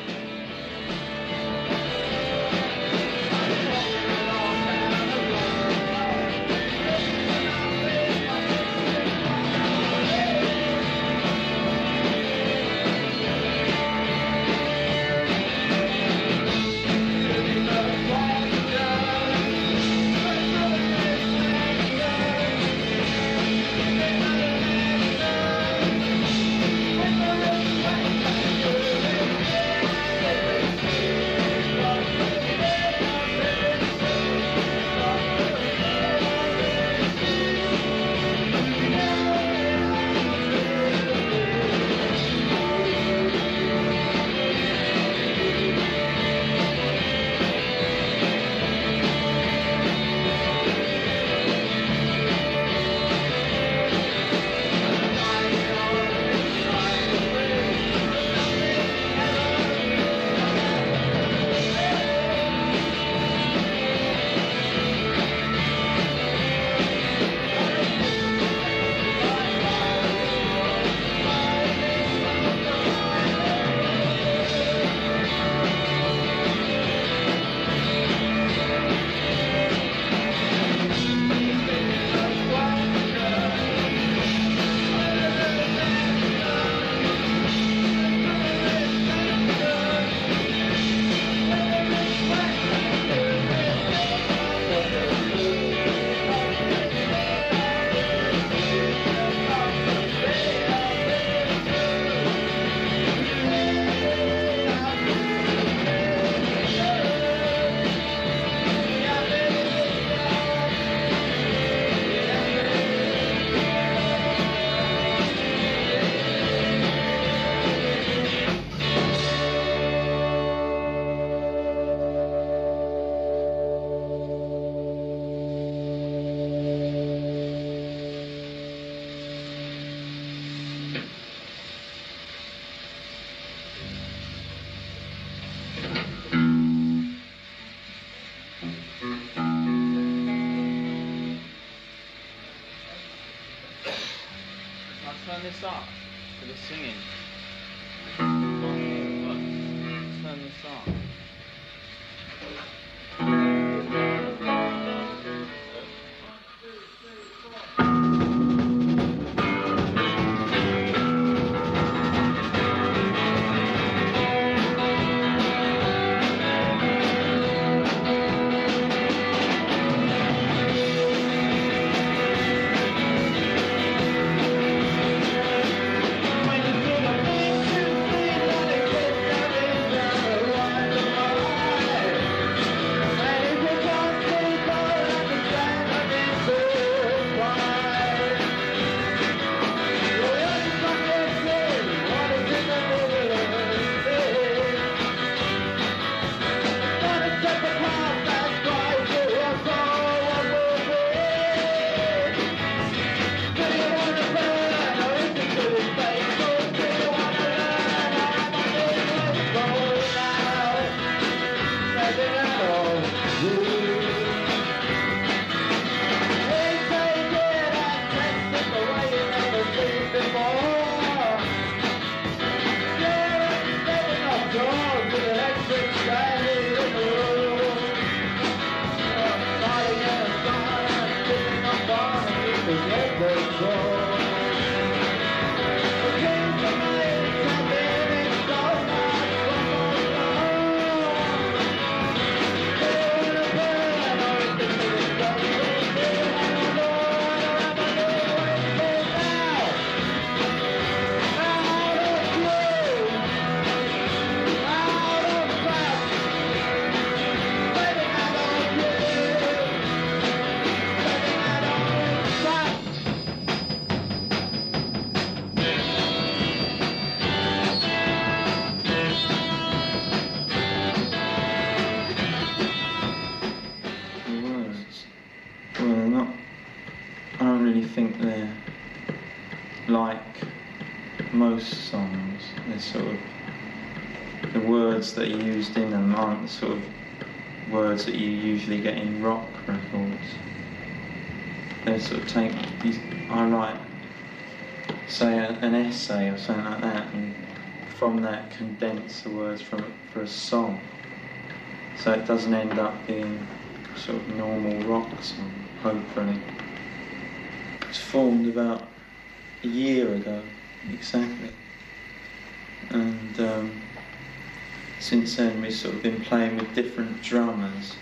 [SPEAKER 6] turn this up for the singing. Turn this up.
[SPEAKER 19] think they're like most songs. They're sort of, the words that are used in them aren't the sort of words that you usually get in rock records. They sort of take, I write, say an essay or something like that, and from that condense the words for a song. So it doesn't end up being a sort of normal rock song, hopefully. It was formed about a year ago, exactly. And since then we've sort of been playing with different drummers.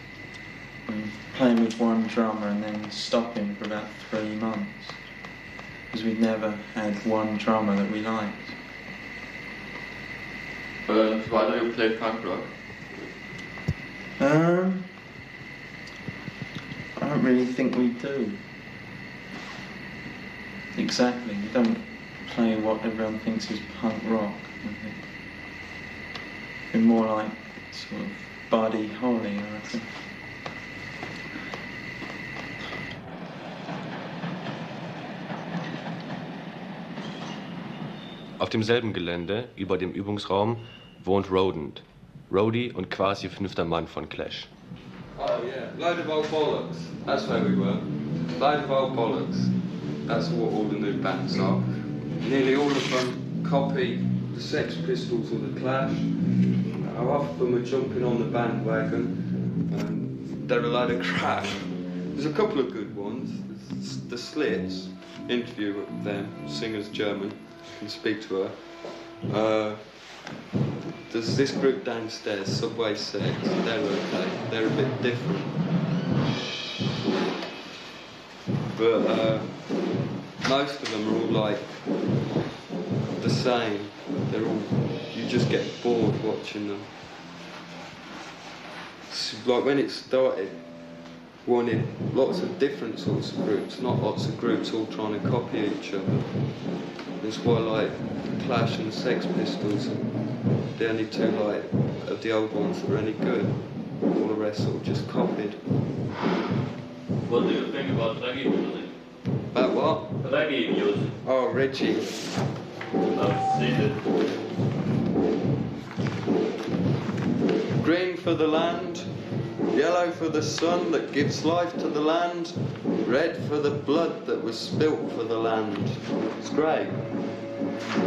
[SPEAKER 19] Playing with one drummer and then stopping for about 3 months. Because we'd never had one drummer that we liked.
[SPEAKER 11] Why do you play punk rock?
[SPEAKER 19] I don't really think we do. Exactly, we don't play what everyone thinks is punk rock. I think. We're more like sort of Buddy Holly, I reckon.
[SPEAKER 7] Auf demselben Gelände, über dem Übungsraum, wohnt Rodent. Rody und quasi 5. Mann von Clash.
[SPEAKER 3] Oh yeah, load of old bollocks. That's where we were. Load of old bollocks. That's what all the new bands are. Nearly all of them copy the Sex Pistols or the Clash. Half of them are jumping on the bandwagon, and they're a load of crap. There's a couple of good ones. The Slits, interview with them, singer's German, can speak to her. There's this group downstairs, Subway Sex, they're okay, they're a bit different. But most of them are all like the same. They're all, you just get bored watching them. It's like when it started, wanted lots of different sorts of groups, not lots of groups all trying to copy each other. That's why like Clash and the Sex Pistols are the only two like of the old ones that are any good. All the rest sort of just copied.
[SPEAKER 11] What do you think about reggae music?
[SPEAKER 3] About what?
[SPEAKER 11] Reggae music.
[SPEAKER 3] Oh, Reggie.
[SPEAKER 11] I've seen it.
[SPEAKER 3] Green for the land, Yellow for the sun that gives life to the land, red for the blood that was spilt for the land. It's great.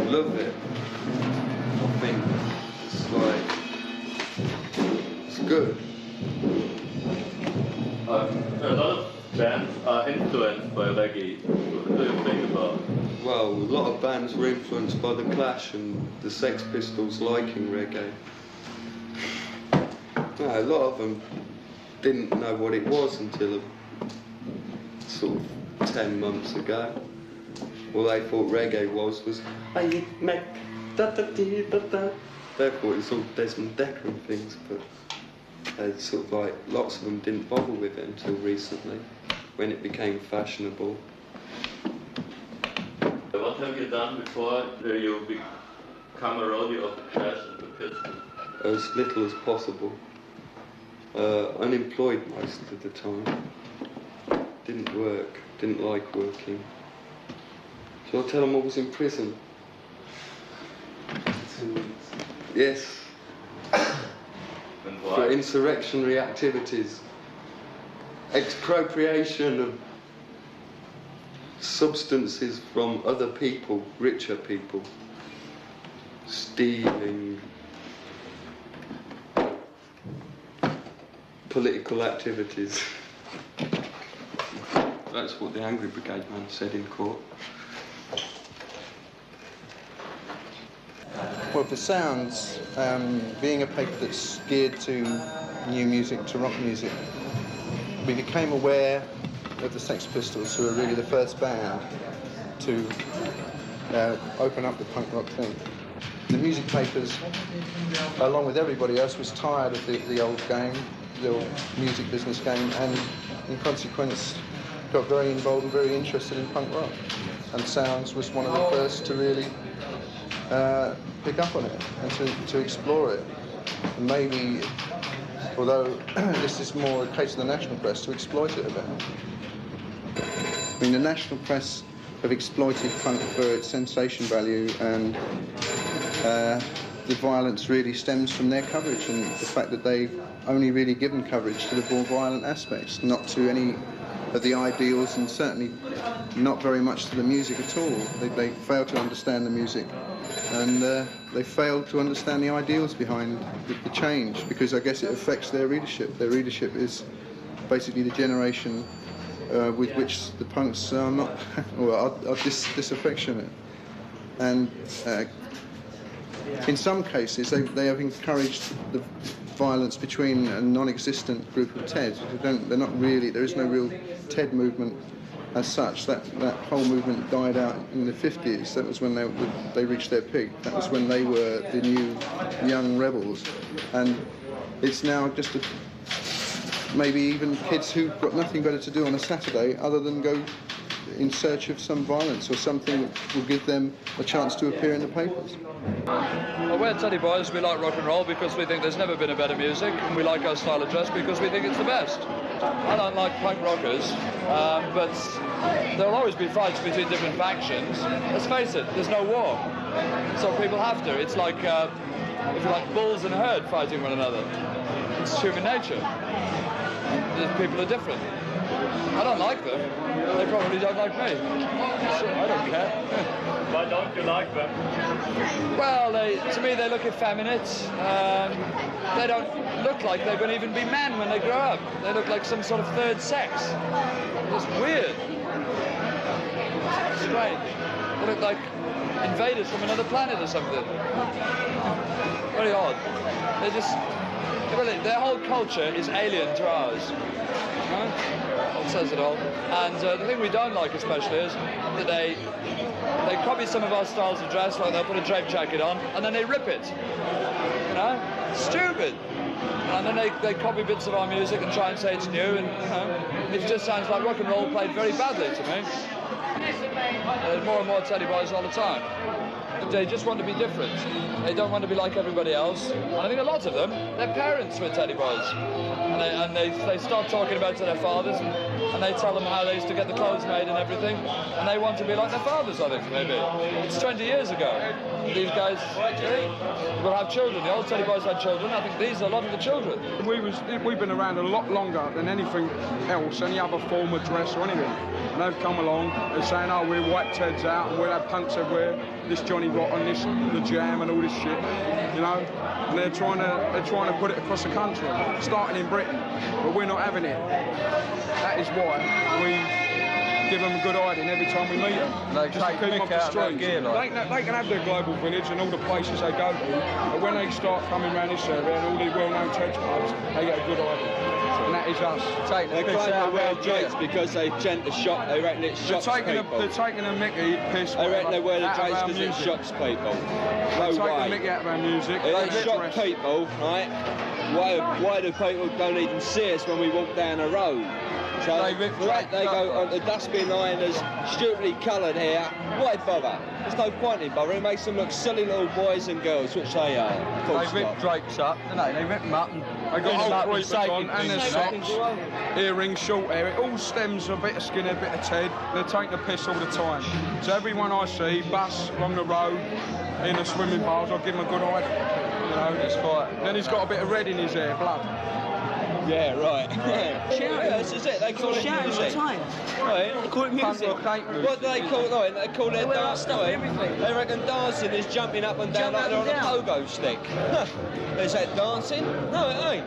[SPEAKER 3] Love it. I think it's like, it's good.
[SPEAKER 11] A lot of bands are influenced by reggae. What do you think about it?
[SPEAKER 3] Well, a lot of bands were influenced by the Clash and the Sex Pistols liking reggae. No, a lot of them didn't know what it was until sort of 10 months ago. All they thought reggae was hey, make da da dee da da. They thought it was all Desmond Decker and things, but sort of like lots of them didn't bother with it until recently, when it became fashionable.
[SPEAKER 11] What have you done before you become a roadie of the Clash and the Pistols?
[SPEAKER 3] As little as possible. Unemployed most of the time. Didn't work, didn't like working. Shall I tell them I was in prison? Yes. For insurrectionary activities. Expropriation of substances from other people, richer people. Stealing. Political activities. That's what the Angry Brigade man said in court.
[SPEAKER 4] Well, for Sounds, being a paper that's geared to new music, to rock music, we became aware of the Sex Pistols, who were really the first band to open up the punk rock thing. The music papers, along with everybody else, was tired of the old game, the old music business game, and in consequence got very involved and very interested in punk rock. And Sounds was one of the first to really pick up on it and to explore it. And maybe, although this is more a case of the national press, to exploit it a bit. I mean, the national press have exploited punk for its sensation value, and the violence really stems from their coverage and the fact that they've only really given coverage to the more violent aspects, not to any of the ideals, and certainly not very much to the music at all. They fail to understand the music, and they fail to understand the ideals behind the change, because I guess it affects their readership. Their readership is basically the generation with which the punks are not, well, are disaffectionate. And in some cases, they have encouraged the violence between a non-existent group of TEDs. They're not really. There is no real TED movement as such. That whole movement died out in the 50s. That was when they reached their peak. That was when they were the new young rebels, and it's now just maybe even kids who've got nothing better to do on a Saturday other than go in search of some violence or something that will give them a chance to appear in the papers.
[SPEAKER 5] Well, we're Teddy Boys. We like rock and roll because we think there's never been a better music, and we like our style of dress because we think it's the best. I don't like punk rockers, but there'll always be fights between different factions. Let's face it, there's no war, so people have to. It's like, if you like, bulls in a herd fighting one another. It's human nature. People are different. I don't like them. They probably don't like me. So I don't care.
[SPEAKER 11] Why don't you like them?
[SPEAKER 5] Well, to me they look effeminate. They don't look like they're going to even be men when they grow up. They look like some sort of third sex. It's weird. Strange. They look like invaders from another planet or something. Very odd. They just... Really, their whole culture is alien to ours. It says it all. And the thing we don't like especially is that they copy some of our styles of dress, like they'll put a drape jacket on and then they rip it. You know? Stupid. And then they copy bits of our music and try and say it's new, and you know, it just sounds like rock and roll played very badly to me. There's more and more Teddy Boys all the time. They just want to be different. They don't want to be like everybody else. And I think a lot of them, their parents were Teddy Boys. And they start talking about to their fathers, and and they tell them how they used to get the clothes made and everything, and they want to be like their fathers, I think, maybe. It's 20 years ago. These guys will have children. The old Teddy Boys had children. I think these are a lot of the children.
[SPEAKER 8] We've been around a lot longer than anything else, any other form of dress or anything. And they've come along and saying, oh, we'll wipe Teds out and we'll have punks everywhere, this Johnny Rotten, this the Jam and all this shit, you know. And they're trying to put it across the country, starting in Britain, but we're not having it. That is why we give them a good hiding every time we meet them.
[SPEAKER 5] They
[SPEAKER 8] just
[SPEAKER 5] take
[SPEAKER 8] keep them off the
[SPEAKER 5] mick out of their
[SPEAKER 8] streets.
[SPEAKER 5] gear, like.
[SPEAKER 8] They can have their global village and all the places they go to, but when they start coming around this area and all the well-known Teds pubs, they get a good hiding. And that is us.
[SPEAKER 22] They claim they wear drapes because they tend to shock. They reckon it shocks people.
[SPEAKER 8] They're taking a mickey piss.
[SPEAKER 22] They reckon they wear the drapes because it shocks people. No
[SPEAKER 8] They
[SPEAKER 22] way.
[SPEAKER 8] take the mickey out of our music.
[SPEAKER 22] They shock people, right? Why do people don't even see us when we walk down the road? So they go on the dustbin liners, stupidly coloured hair. Why bother? There's no point in bothering. It makes them look silly little boys and girls, which they are.
[SPEAKER 5] They rip drapes up, don't they? They rip them up and
[SPEAKER 8] They got old
[SPEAKER 5] safety
[SPEAKER 8] on and their socks, earrings, short hair. It all stems a bit of skin, a bit of Ted. They're taking the piss all the time. So everyone I see, bus along the road, in the swimming bars, I give him a good eye. You know, it's fine. Then he's got a bit of red in his hair, blood.
[SPEAKER 22] Yeah, right. Yeah, this is it. They call it
[SPEAKER 23] shouting all the
[SPEAKER 22] music.
[SPEAKER 23] time.
[SPEAKER 22] Right. They call it music. What do they call it? Right, they call it dancing. They reckon dancing is jumping up and down like they're on a pogo stick. Is that dancing? No, it ain't.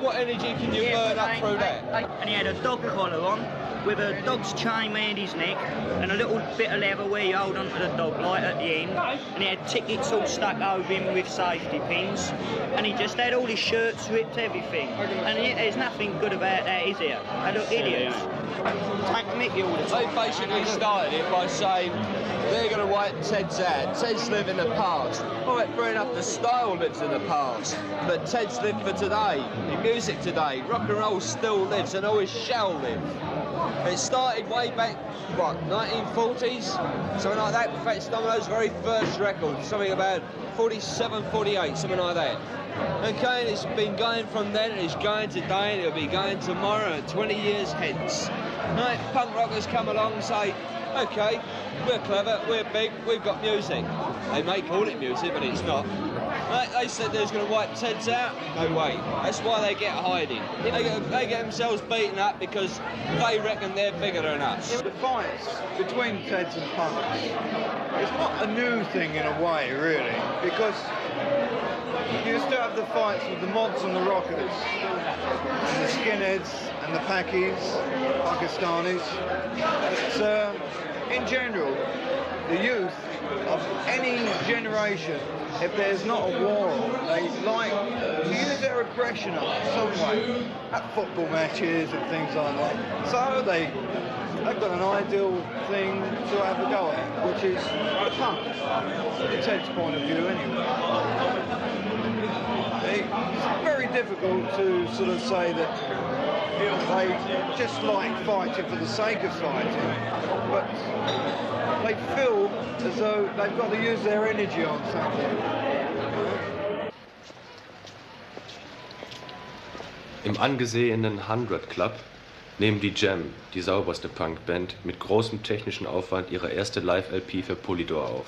[SPEAKER 22] What energy can you burn up through that?
[SPEAKER 23] And he had a dog collar on with a dog's chain round his neck and a little bit of leather where you hold onto the dog light at the end, and he had tickets all stuck over him with safety pins, and he just had all his shirts ripped, everything, and there's nothing good about that, is there? They look idiots. Take Mickey all the time.
[SPEAKER 22] They basically started it by saying they're going to wipe Ted's out. Ted's live in the past. Right, fair enough, the style lives in the past, but Ted's live for today, in music today. Rock and roll still lives and always shall live. It started way back, what, 1940s? Something like that. In fact, some of those very first records, something about 47, 48, something like that. Okay, and it's been going from then, and it's going today, and it'll be going tomorrow, and 20 years hence. Right, punk rockers come along and say, okay, we're clever, we're big, we've got music. They may call it music, but it's not. Right, they said they was going to wipe Teds out. No way. That's why they get hiding. They get themselves beaten up because they reckon they're bigger than us.
[SPEAKER 24] The fights between Teds and punks, it's not a new thing in a way, really, because you used to have the fights with the mods and the rockers, and the skinheads and the Pakis, Pakistanis. But in general, the youth of any generation, if there's not a war on, they like to use their aggression up some way at football matches and things like that. So they've got an ideal thing to have a go at, which is the punk, from Ted's point of view anyway. It's very difficult to sort of say that they just like fighting for the sake of fighting, but they feel as though they've got to use their energy on something.
[SPEAKER 7] Im angesehenen 100 Club nehmen die Jam, die sauberste Punkband, mit großem technischen Aufwand ihre erste Live-LP für Polydor auf.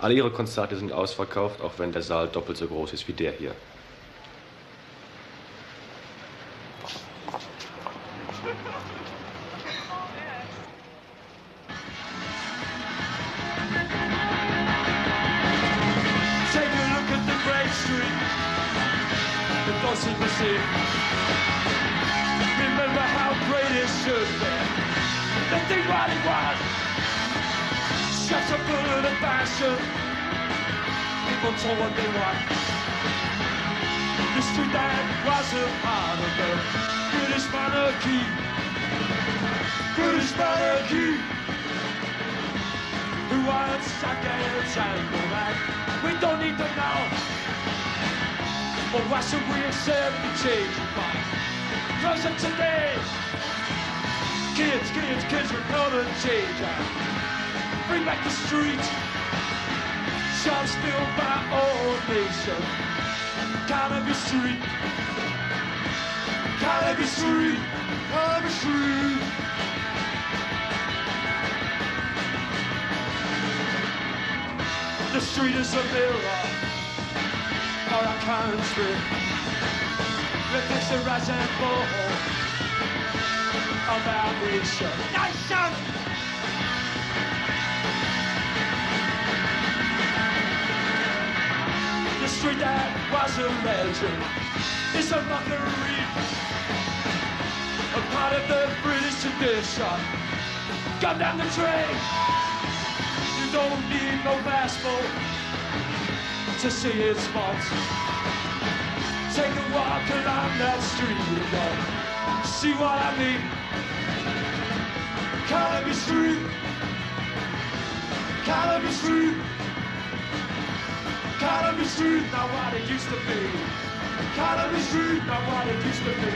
[SPEAKER 7] Alle ihre Konzerte sind ausverkauft, auch wenn der Saal doppelt so groß ist wie der hier.
[SPEAKER 1] Remember how great it should be. They think what it was. Just a bullet of passion. People told what they want. The street that was a part of the British monarchy. British monarchy. Who wants seconds and go back? We don't need to know. Or why should we accept the change of mind? Cause of today, kids, we're gonna change. Bring back the streets, shall still by all nation. Carnaby Street, Carnaby Street. Can't be free. The street is a mirror for our country. Reflects the rise and fall of our nation. Nation! The street that was a legend is a mockery, a part of the British tradition. Come down the train. You don't need no passport to see its spots. Take a walk along that street, you go. See what I mean? Carnaby Street, Carnaby Street, Carnaby Street, not what it used to be. Carnaby Street, not what it used to be.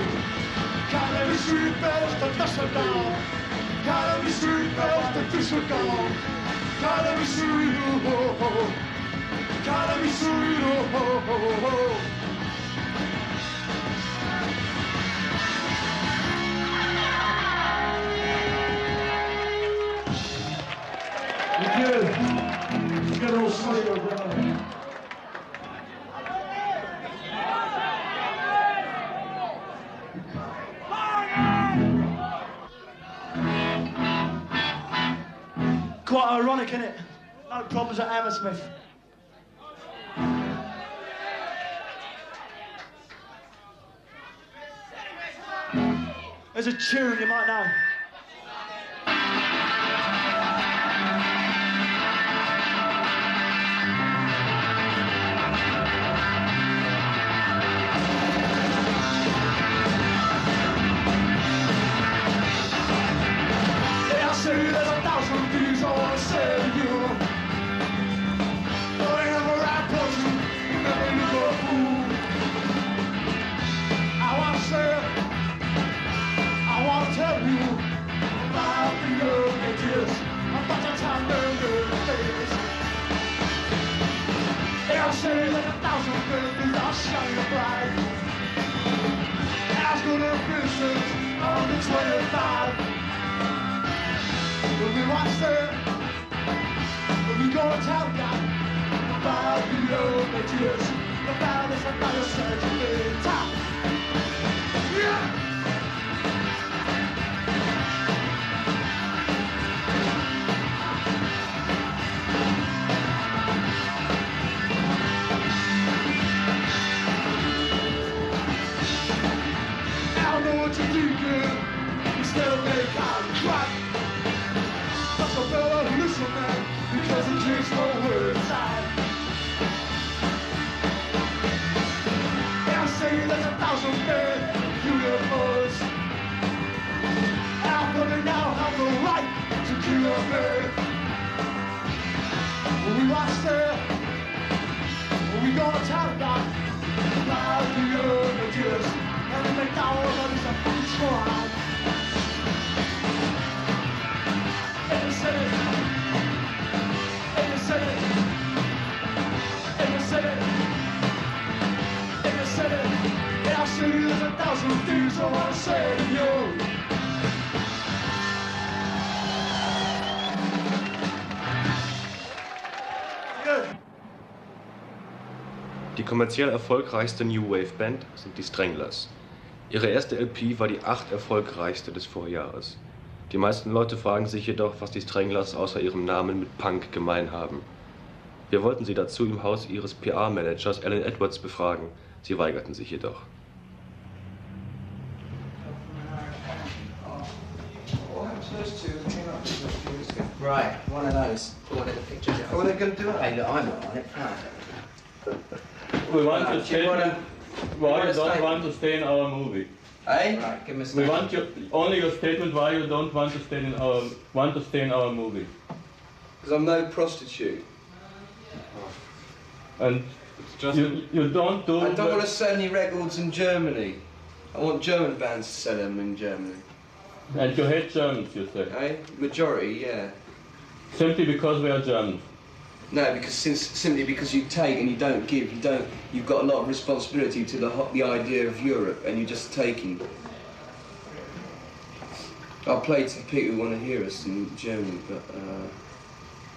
[SPEAKER 1] Carnaby Street, bells the fish are gone. Carnaby Street, bells the fish are gone. Carnaby Street, oh oh oh. Carnaby Street, oh oh oh oh. Good old Slater, brother. Quite ironic, isn't it? No problems at Hammersmith. There's a tune you might know. There's 1,000 things I want to say to you. Whenever I put you, never look a fool. I want to say, I want to tell you about the young ages, about the time they're days. They'll say that 1,000 things are shining bright. As good as business on the 25. When we watch them, when we go to town, God, about the old ideas, about this and about such a big time. Yeah! I don't know what you do, good. You still make out cry. So better listen, man, because it takes no words inside. I say there's 1,000 men, universe. How come they now have the right to kill a man? When we watch there, when we go to town about the young ideas, and we make our money's a food trial. In the city, in the city, in the city, in the city, in our city, there's 1,000 things I want to say to you.
[SPEAKER 7] Die kommerziell erfolgreichste New Wave Band sind die Stranglers. Ihre erste LP war die 8 erfolgreichste des Vorjahres. Die meisten Leute fragen sich jedoch, was die Stranglers außer ihrem Namen mit Punk gemein haben. Wir wollten sie dazu im Haus ihres PR-Managers Alan Edwards befragen. Sie weigerten sich jedoch.
[SPEAKER 2] Right, one of those. One of the pictures. Oh, they're going to do it? Hey, look, I'm not on it.
[SPEAKER 11] We want to stay. Why you don't want to stay in our movie?
[SPEAKER 2] Hey? Right, give me a
[SPEAKER 11] We want you, only your statement why you don't want to stay in our movie.
[SPEAKER 2] Because I'm no prostitute.
[SPEAKER 11] And you don't do.
[SPEAKER 2] I don't want to sell any records in Germany. I want German bands to sell them in Germany.
[SPEAKER 11] And you hate Germans, you say?
[SPEAKER 2] Hey? Majority, yeah.
[SPEAKER 11] Simply because we are Germans.
[SPEAKER 2] No, because simply because you take and you don't give. You've got a lot of responsibility to the idea of Europe, and you're just taking. I'll play to the people who want to hear us in Germany, but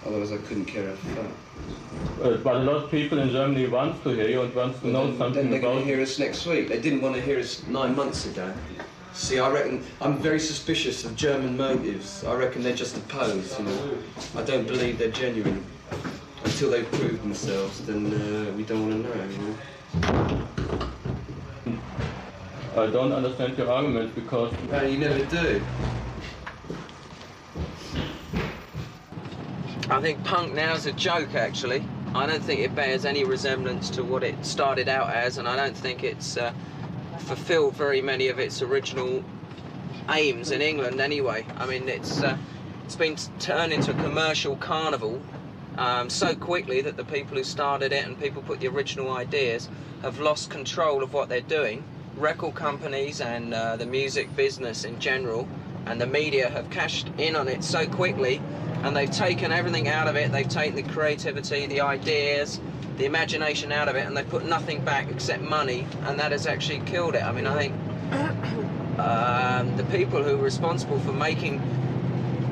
[SPEAKER 2] otherwise I couldn't care a fuck.
[SPEAKER 11] But a lot of people in Germany want to hear you and want to know something
[SPEAKER 2] Then they're
[SPEAKER 11] about
[SPEAKER 2] going to hear us next week. They didn't want to hear us 9 months ago. See, I reckon I'm very suspicious of German motives. I reckon they're just a pose, you know. I don't believe they're genuine. Until they've proved themselves, then we don't want to know, you know.
[SPEAKER 11] I don't understand your argument because...
[SPEAKER 2] No, you never do.
[SPEAKER 9] I think punk now is a joke, actually. I don't think it bears any resemblance to what it started out as, and I don't think it's fulfilled very many of its original aims in England anyway. I mean, it's been turned into a commercial carnival so quickly that the people who started it and people put the original ideas have lost control of what they're doing. Record companies and the music business in general and the media have cashed in on it so quickly, and they've taken everything out of it. They've taken the creativity, the ideas, the imagination out of it, and they've put nothing back except money, and that has actually killed it. I mean, I think the people who are responsible for making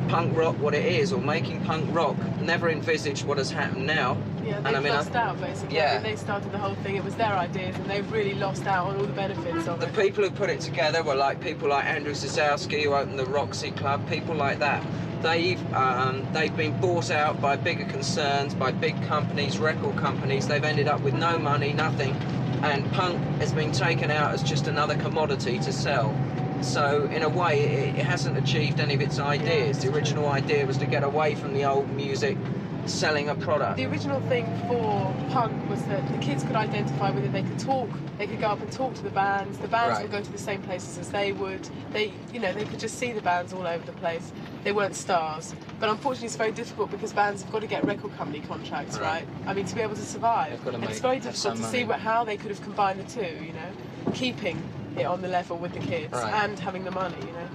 [SPEAKER 9] punk rock what it is, or making punk rock, never envisaged what has happened now.
[SPEAKER 10] Yeah,
[SPEAKER 9] and
[SPEAKER 10] they've lost out, basically.
[SPEAKER 9] Yeah.
[SPEAKER 10] I mean, they started the whole thing, it was their ideas, and they've really lost out on all the benefits of it.
[SPEAKER 9] The people who put it together were like people like Andrew Zazowski, who opened the Roxy Club, people like that. They've been bought out by bigger concerns, by big companies, record companies. They've ended up with no money, nothing, and punk has been taken out as just another commodity to sell. So in a way, it hasn't achieved any of its ideas. The original idea was to get away from the old music, selling a product.
[SPEAKER 10] The original thing for punk was that the kids could identify with it. They could talk. They could go up and talk to the bands. The bands
[SPEAKER 9] Right.
[SPEAKER 10] would go to the same places as they would. They could just see the bands all over the place. They weren't stars. But unfortunately, it's very difficult because bands have got to get record company contracts, right? I mean, to be able to survive.
[SPEAKER 9] They've got to
[SPEAKER 10] And it's
[SPEAKER 9] make-
[SPEAKER 10] very
[SPEAKER 9] have
[SPEAKER 10] difficult
[SPEAKER 9] some
[SPEAKER 10] to see
[SPEAKER 9] money.
[SPEAKER 10] how they could have combined the two. You know, keeping it on the level with the kids
[SPEAKER 9] Right.
[SPEAKER 10] and having the money. You know.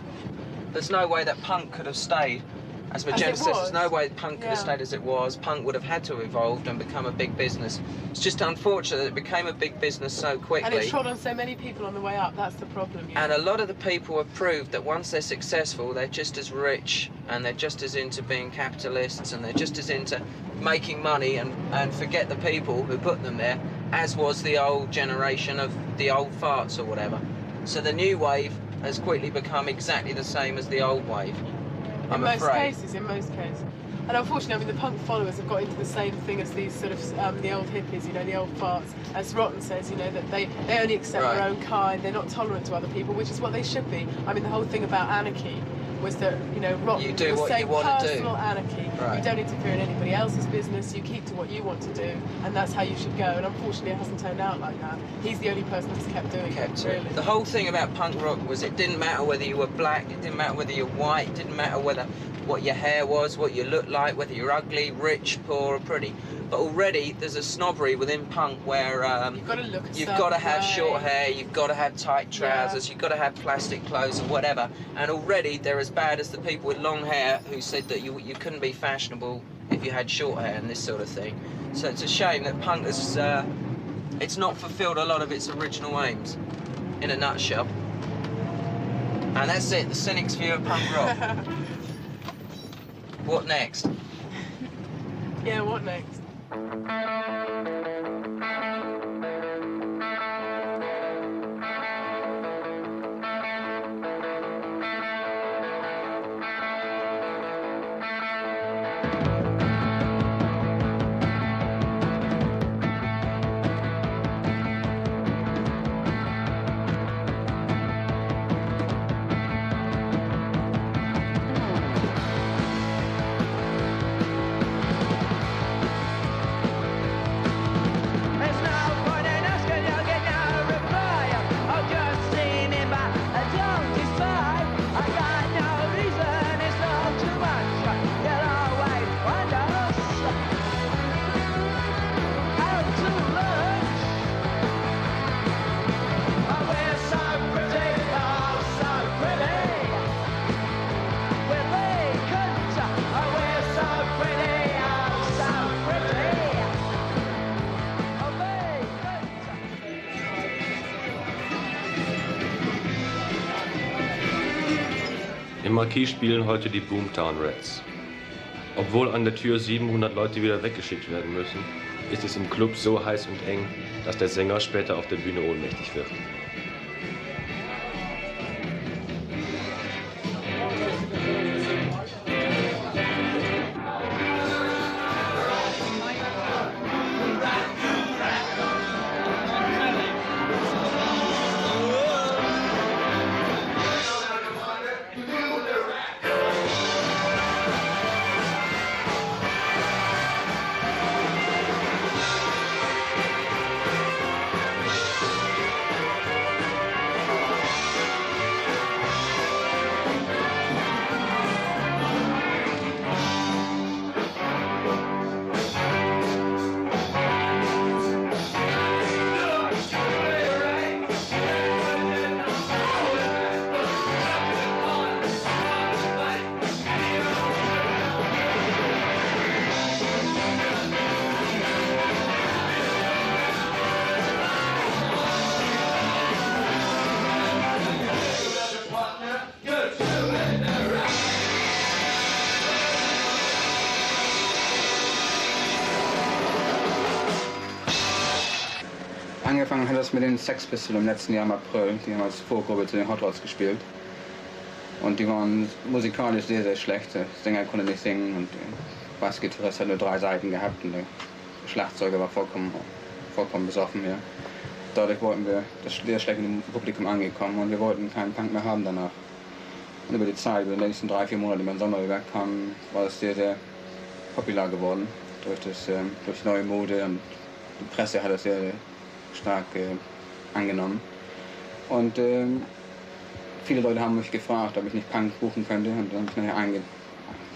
[SPEAKER 9] There's no way that punk could have stayed, as
[SPEAKER 10] As
[SPEAKER 9] Magenta
[SPEAKER 10] it
[SPEAKER 9] says,
[SPEAKER 10] was.
[SPEAKER 9] there's no way punk could have
[SPEAKER 10] Yeah.
[SPEAKER 9] stayed as it was. Punk would have had to have evolved and become a big business. It's just unfortunate that it became a big business so quickly.
[SPEAKER 10] And it trod on so many people on the way up. That's the problem. You know?
[SPEAKER 9] And a lot of the people have proved that once they're successful, they're just as rich, and they're just as into being capitalists, and they're just as into making money and forget the people who put them there, as was the old generation of the old farts or whatever. So the new wave has quickly become exactly the same as the old wave. I'm
[SPEAKER 10] in most
[SPEAKER 9] afraid.
[SPEAKER 10] cases, in most cases. And unfortunately, I mean, the punk followers have got into the same thing as these sort of, the old hippies, you know, the old farts. As Rotten says, you know, that they only accept
[SPEAKER 9] Right.
[SPEAKER 10] their own kind, they're not tolerant to other people, which is what they should be. I mean, the whole thing about anarchy was that, you know, Rotten
[SPEAKER 9] You do
[SPEAKER 10] was
[SPEAKER 9] what
[SPEAKER 10] saying
[SPEAKER 9] you want to do.
[SPEAKER 10] personal anarchy.
[SPEAKER 9] Right.
[SPEAKER 10] You don't interfere in anybody else's business, you keep to what you want to do, and that's how you should go. And unfortunately, it hasn't turned out like that. He's the only person that's kept doing it, really.
[SPEAKER 9] The whole thing about punk rock was it didn't matter whether you were black, it didn't matter whether you're white, it didn't matter whether what your hair was, what you looked like, whether you're ugly, rich, poor or pretty. But already there's a snobbery within punk where
[SPEAKER 10] You've got to look a
[SPEAKER 9] you've
[SPEAKER 10] certain
[SPEAKER 9] got to have
[SPEAKER 10] way.
[SPEAKER 9] short hair, you've got to have tight trousers, you've got to have plastic clothes or whatever. And already they're as bad as the people with long hair who said that you couldn't be fashionable if you had short hair and this sort of thing. So it's a shame that punk has it's not fulfilled a lot of its original aims, in a nutshell. And that's it, the cynic's view of punk rock. What next?
[SPEAKER 10] Yeah, what next?
[SPEAKER 7] Im Marquis spielen heute die Boomtown Rats. Obwohl an der Tür 700 Leute wieder weggeschickt werden müssen, ist es im Club so heiß und eng, dass der Sänger später auf der Bühne ohnmächtig wird.
[SPEAKER 12] Angefangen hat das mit den Sex Pistols im letzten Jahr im April. Die haben als Vorgruppe zu den Hot Rods gespielt. Und die waren musikalisch sehr, sehr schlecht. Der Sänger konnte nicht singen und der Bassgitarrist hat nur 3 Seiten gehabt und der Schlagzeuger war vollkommen besoffen. Ja. Dadurch wollten wir das sehr schlecht im Publikum angekommen und wir wollten keinen Punk mehr haben danach. Und über die Zeit, über die nächsten 3-4 Monate, die wir im Sommer kamen, war es sehr, sehr populär geworden. Durch die neue Mode und die Presse hat das sehr, sehr stark angenommen. Und viele Leute haben mich gefragt, ob ich nicht Punk buchen könnte. Und dann habe ich nachher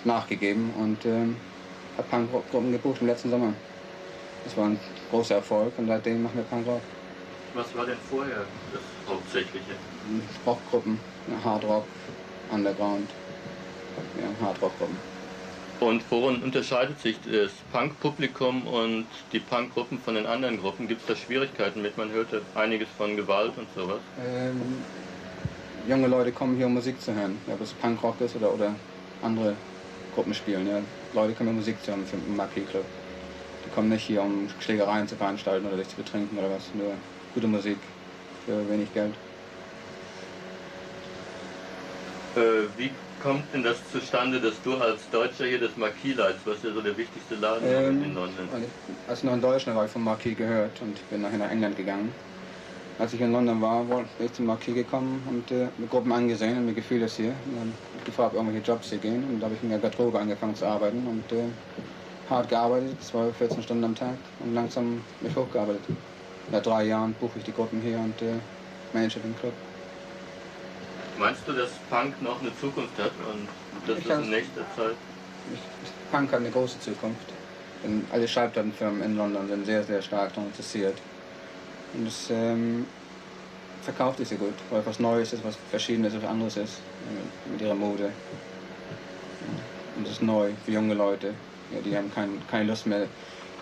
[SPEAKER 12] nachgegeben und habe Punkgruppen gebucht im letzten Sommer. Das war ein großer Erfolg und seitdem machen wir Punkrock.
[SPEAKER 11] Was war denn vorher das Hauptsächliche?
[SPEAKER 12] Rockgruppen, Hardrock, Underground, ja, Hardrockgruppen.
[SPEAKER 11] Und worin unterscheidet sich das Punk-Publikum und die Punk-Gruppen von den anderen Gruppen? Gibt es da Schwierigkeiten mit? Man hört einiges von Gewalt und sowas.
[SPEAKER 12] Junge Leute kommen hier, um Musik zu hören. Ob es Punkrock ist oder andere Gruppen spielen. Ja. Leute kommen Musik zu hören im Marquis Club. Die kommen nicht hier, um Schlägereien zu veranstalten oder sich zu betrinken oder was. Nur gute Musik für wenig Geld.
[SPEAKER 11] Wie kommt denn das zustande, dass du als Deutscher hier das Marquis leitest, was ja so der wichtigste Laden ist in London?
[SPEAKER 12] Als ich noch in Deutschland war, habe ich vom Marquis gehört und bin nachher nach England gegangen. Als ich in London war, bin ich zum Marquis gekommen und mir Gruppen angesehen und mir gefiel das hier. Und dann habe ich gefragt, ob irgendwelche Jobs hier gehen und da habe ich in der Garderobe angefangen zu arbeiten und hart gearbeitet, 12, 14 Stunden am Tag und langsam mich hochgearbeitet. Seit 3 Jahren buche ich die Gruppen hier und manage den Club.
[SPEAKER 11] Meinst du, dass Punk noch eine Zukunft hat und dass das in nächster Zeit?
[SPEAKER 12] Punk hat eine große Zukunft. Denn alle Schallplattenfirmen in London sind sehr, sehr stark daran interessiert. Und es verkauft sich sehr gut, weil was Neues ist, was Verschiedenes, was anderes ist mit ihrer Mode. Und es ist neu für junge Leute. Ja, die haben keine Lust mehr,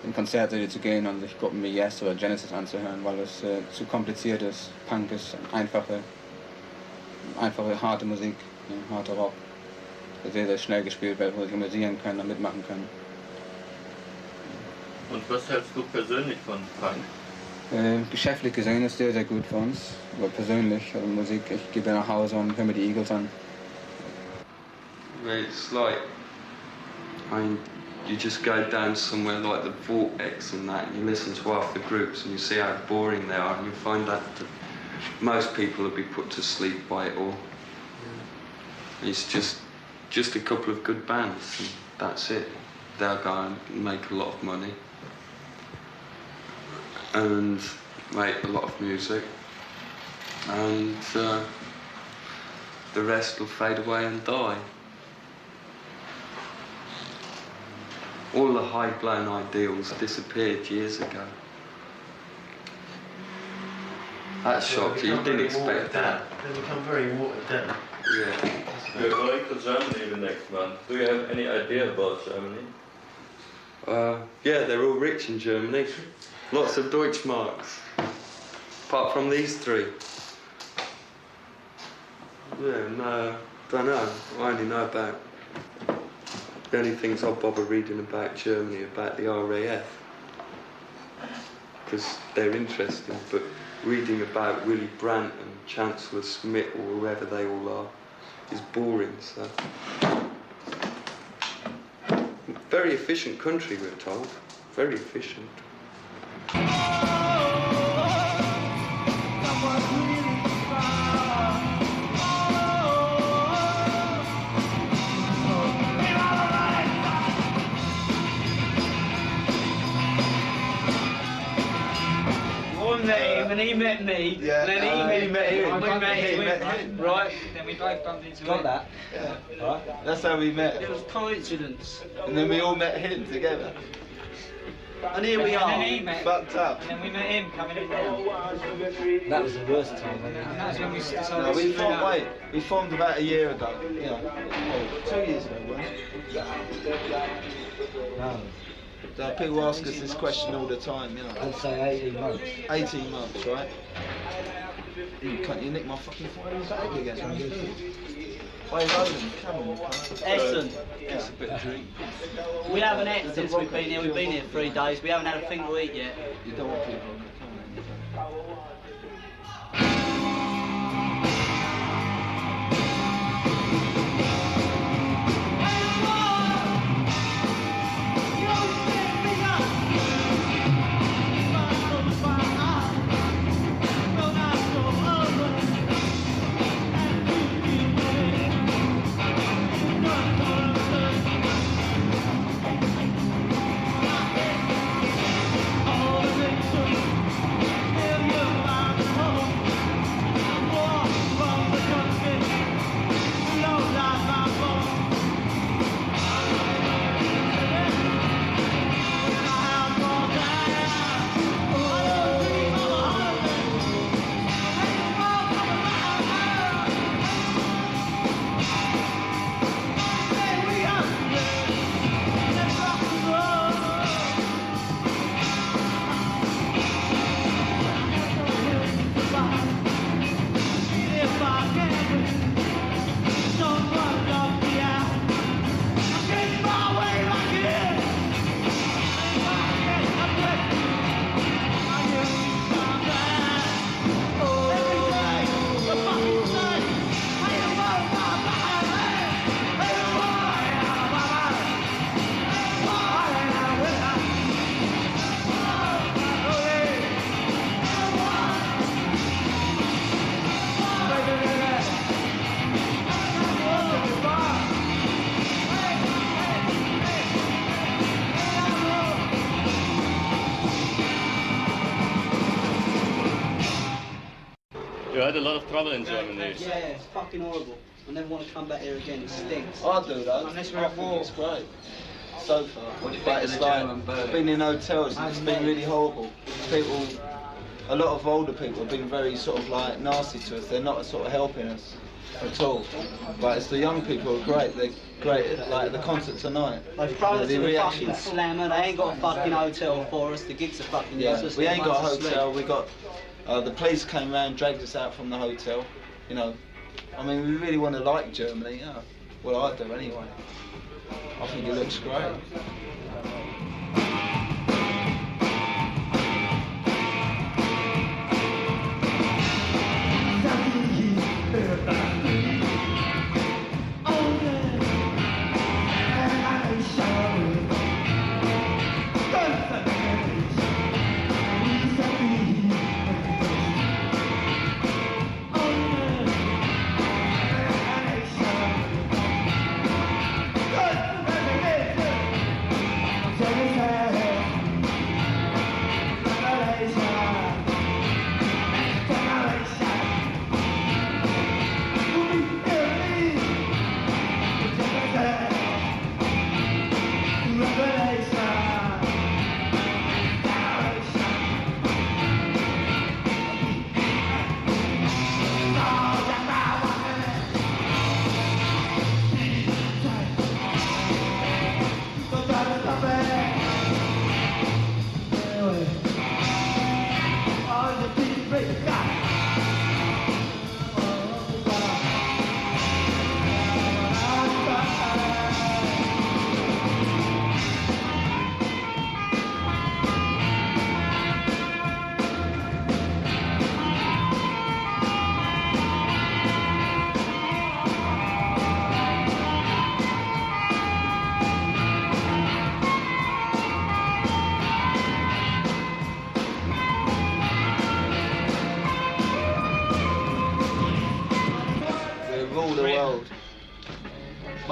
[SPEAKER 12] in Konzerte zu gehen und sich Gruppen wie Yes oder Genesis anzuhören, weil es zu kompliziert ist. Punk ist einfache, harte Musik, ja, harter Rock, der sehr, sehr schnell gespielt wird, wo sich amüsieren können und mitmachen können.
[SPEAKER 11] Und was hältst du persönlich von Punk?
[SPEAKER 12] Geschäftlich gesehen ist sehr, sehr gut für uns, aber persönlich, also Musik, ich gehe nach Hause und höre mir die Eagles an.
[SPEAKER 13] It's like, I mean, you just go down somewhere like the Vortex and that, and you listen to half the groups and you see how boring they are, and you find that most people will be put to sleep by it all. It's just a couple of good bands, and that's it. They'll go and make a lot of money and make a lot of music, and the rest will fade away and die. All the high-blown ideals disappeared years ago. That shocked you. You didn't expect that.
[SPEAKER 15] They become very watered down.
[SPEAKER 13] Yeah.
[SPEAKER 11] You're going to Germany the next month. Do you have any idea about Germany?
[SPEAKER 13] Yeah, they're all rich in Germany. Lots of Deutschmarks. Apart from these 3. Yeah, no. Don't know. I only know about the only things I bother reading about Germany, about the RAF, because they're interesting. But reading about Willy Brandt and Chancellor Schmidt or whoever they all are is boring. So, very efficient country, we're told. Very efficient.
[SPEAKER 23] Met him and he met me,
[SPEAKER 24] yeah,
[SPEAKER 23] and then he met him, and we met him, right?
[SPEAKER 24] Then we both bumped into
[SPEAKER 23] Got that?
[SPEAKER 24] Yeah. Right. That's how we met.
[SPEAKER 23] It was coincidence.
[SPEAKER 24] And then we all met him together.
[SPEAKER 23] And here we are.
[SPEAKER 24] And then he met, fucked up.
[SPEAKER 23] And then we met him coming in now.
[SPEAKER 24] That was the worst time, wasn't it?
[SPEAKER 23] And that's when we decided
[SPEAKER 24] no, we
[SPEAKER 23] to
[SPEAKER 24] formed, wait, we formed about a year ago. You know, 2 years ago, wasn't it? No. So people ask us this question all the time, you know. I'd say 18 months. 18 months, right? You nick my fucking phone back again. Wait, Roland, come on.
[SPEAKER 23] Essen.
[SPEAKER 24] It's a bit of drink.
[SPEAKER 23] We haven't ate since we've been here. We've been here 3 days. We haven't had a thing to eat yet.
[SPEAKER 24] You don't want people. Come on.
[SPEAKER 11] You had a lot of trouble in Germany.
[SPEAKER 23] Yeah, it's fucking horrible. I never want to come back here again. It stinks.
[SPEAKER 24] I do though.
[SPEAKER 23] Unless we're at war.
[SPEAKER 24] It's great. So far.
[SPEAKER 13] What do you
[SPEAKER 24] But
[SPEAKER 13] think
[SPEAKER 24] it's
[SPEAKER 13] of the
[SPEAKER 24] like,
[SPEAKER 13] German bird?
[SPEAKER 24] I've been in hotels and it's been really horrible. People, a lot of older people have been very sort of like nasty to us. They're not sort of helping us at all. But it's the young people who are great. They're great, like the concert tonight.
[SPEAKER 23] They've thrown us
[SPEAKER 24] the
[SPEAKER 23] to the
[SPEAKER 24] reaction.
[SPEAKER 23] fucking slammer. They ain't got a fucking hotel for us. The gigs are fucking useless.
[SPEAKER 24] We ain't got a
[SPEAKER 23] Everyone's asleep.
[SPEAKER 24] hotel. We got the police came round, dragged us out from the hotel. You know, I mean, we really want to like Germany. Yeah, well, I do anyway. I think it looks great.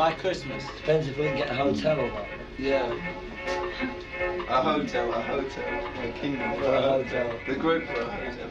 [SPEAKER 16] By Christmas. Depends if we can get a hotel or not.
[SPEAKER 13] Yeah. A hotel. A kingdom for a hotel. The group for a hotel.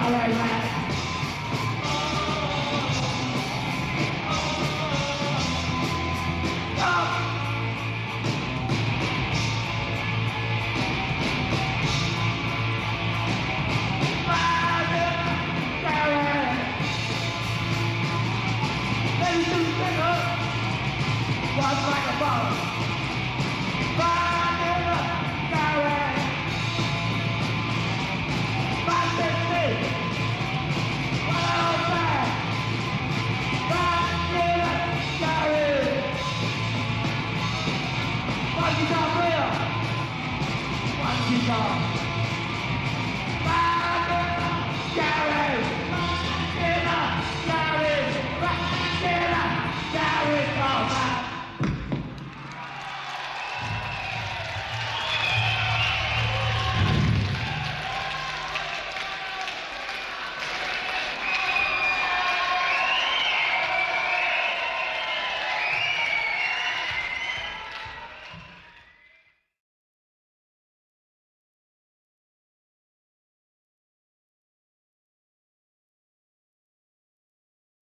[SPEAKER 14] All right.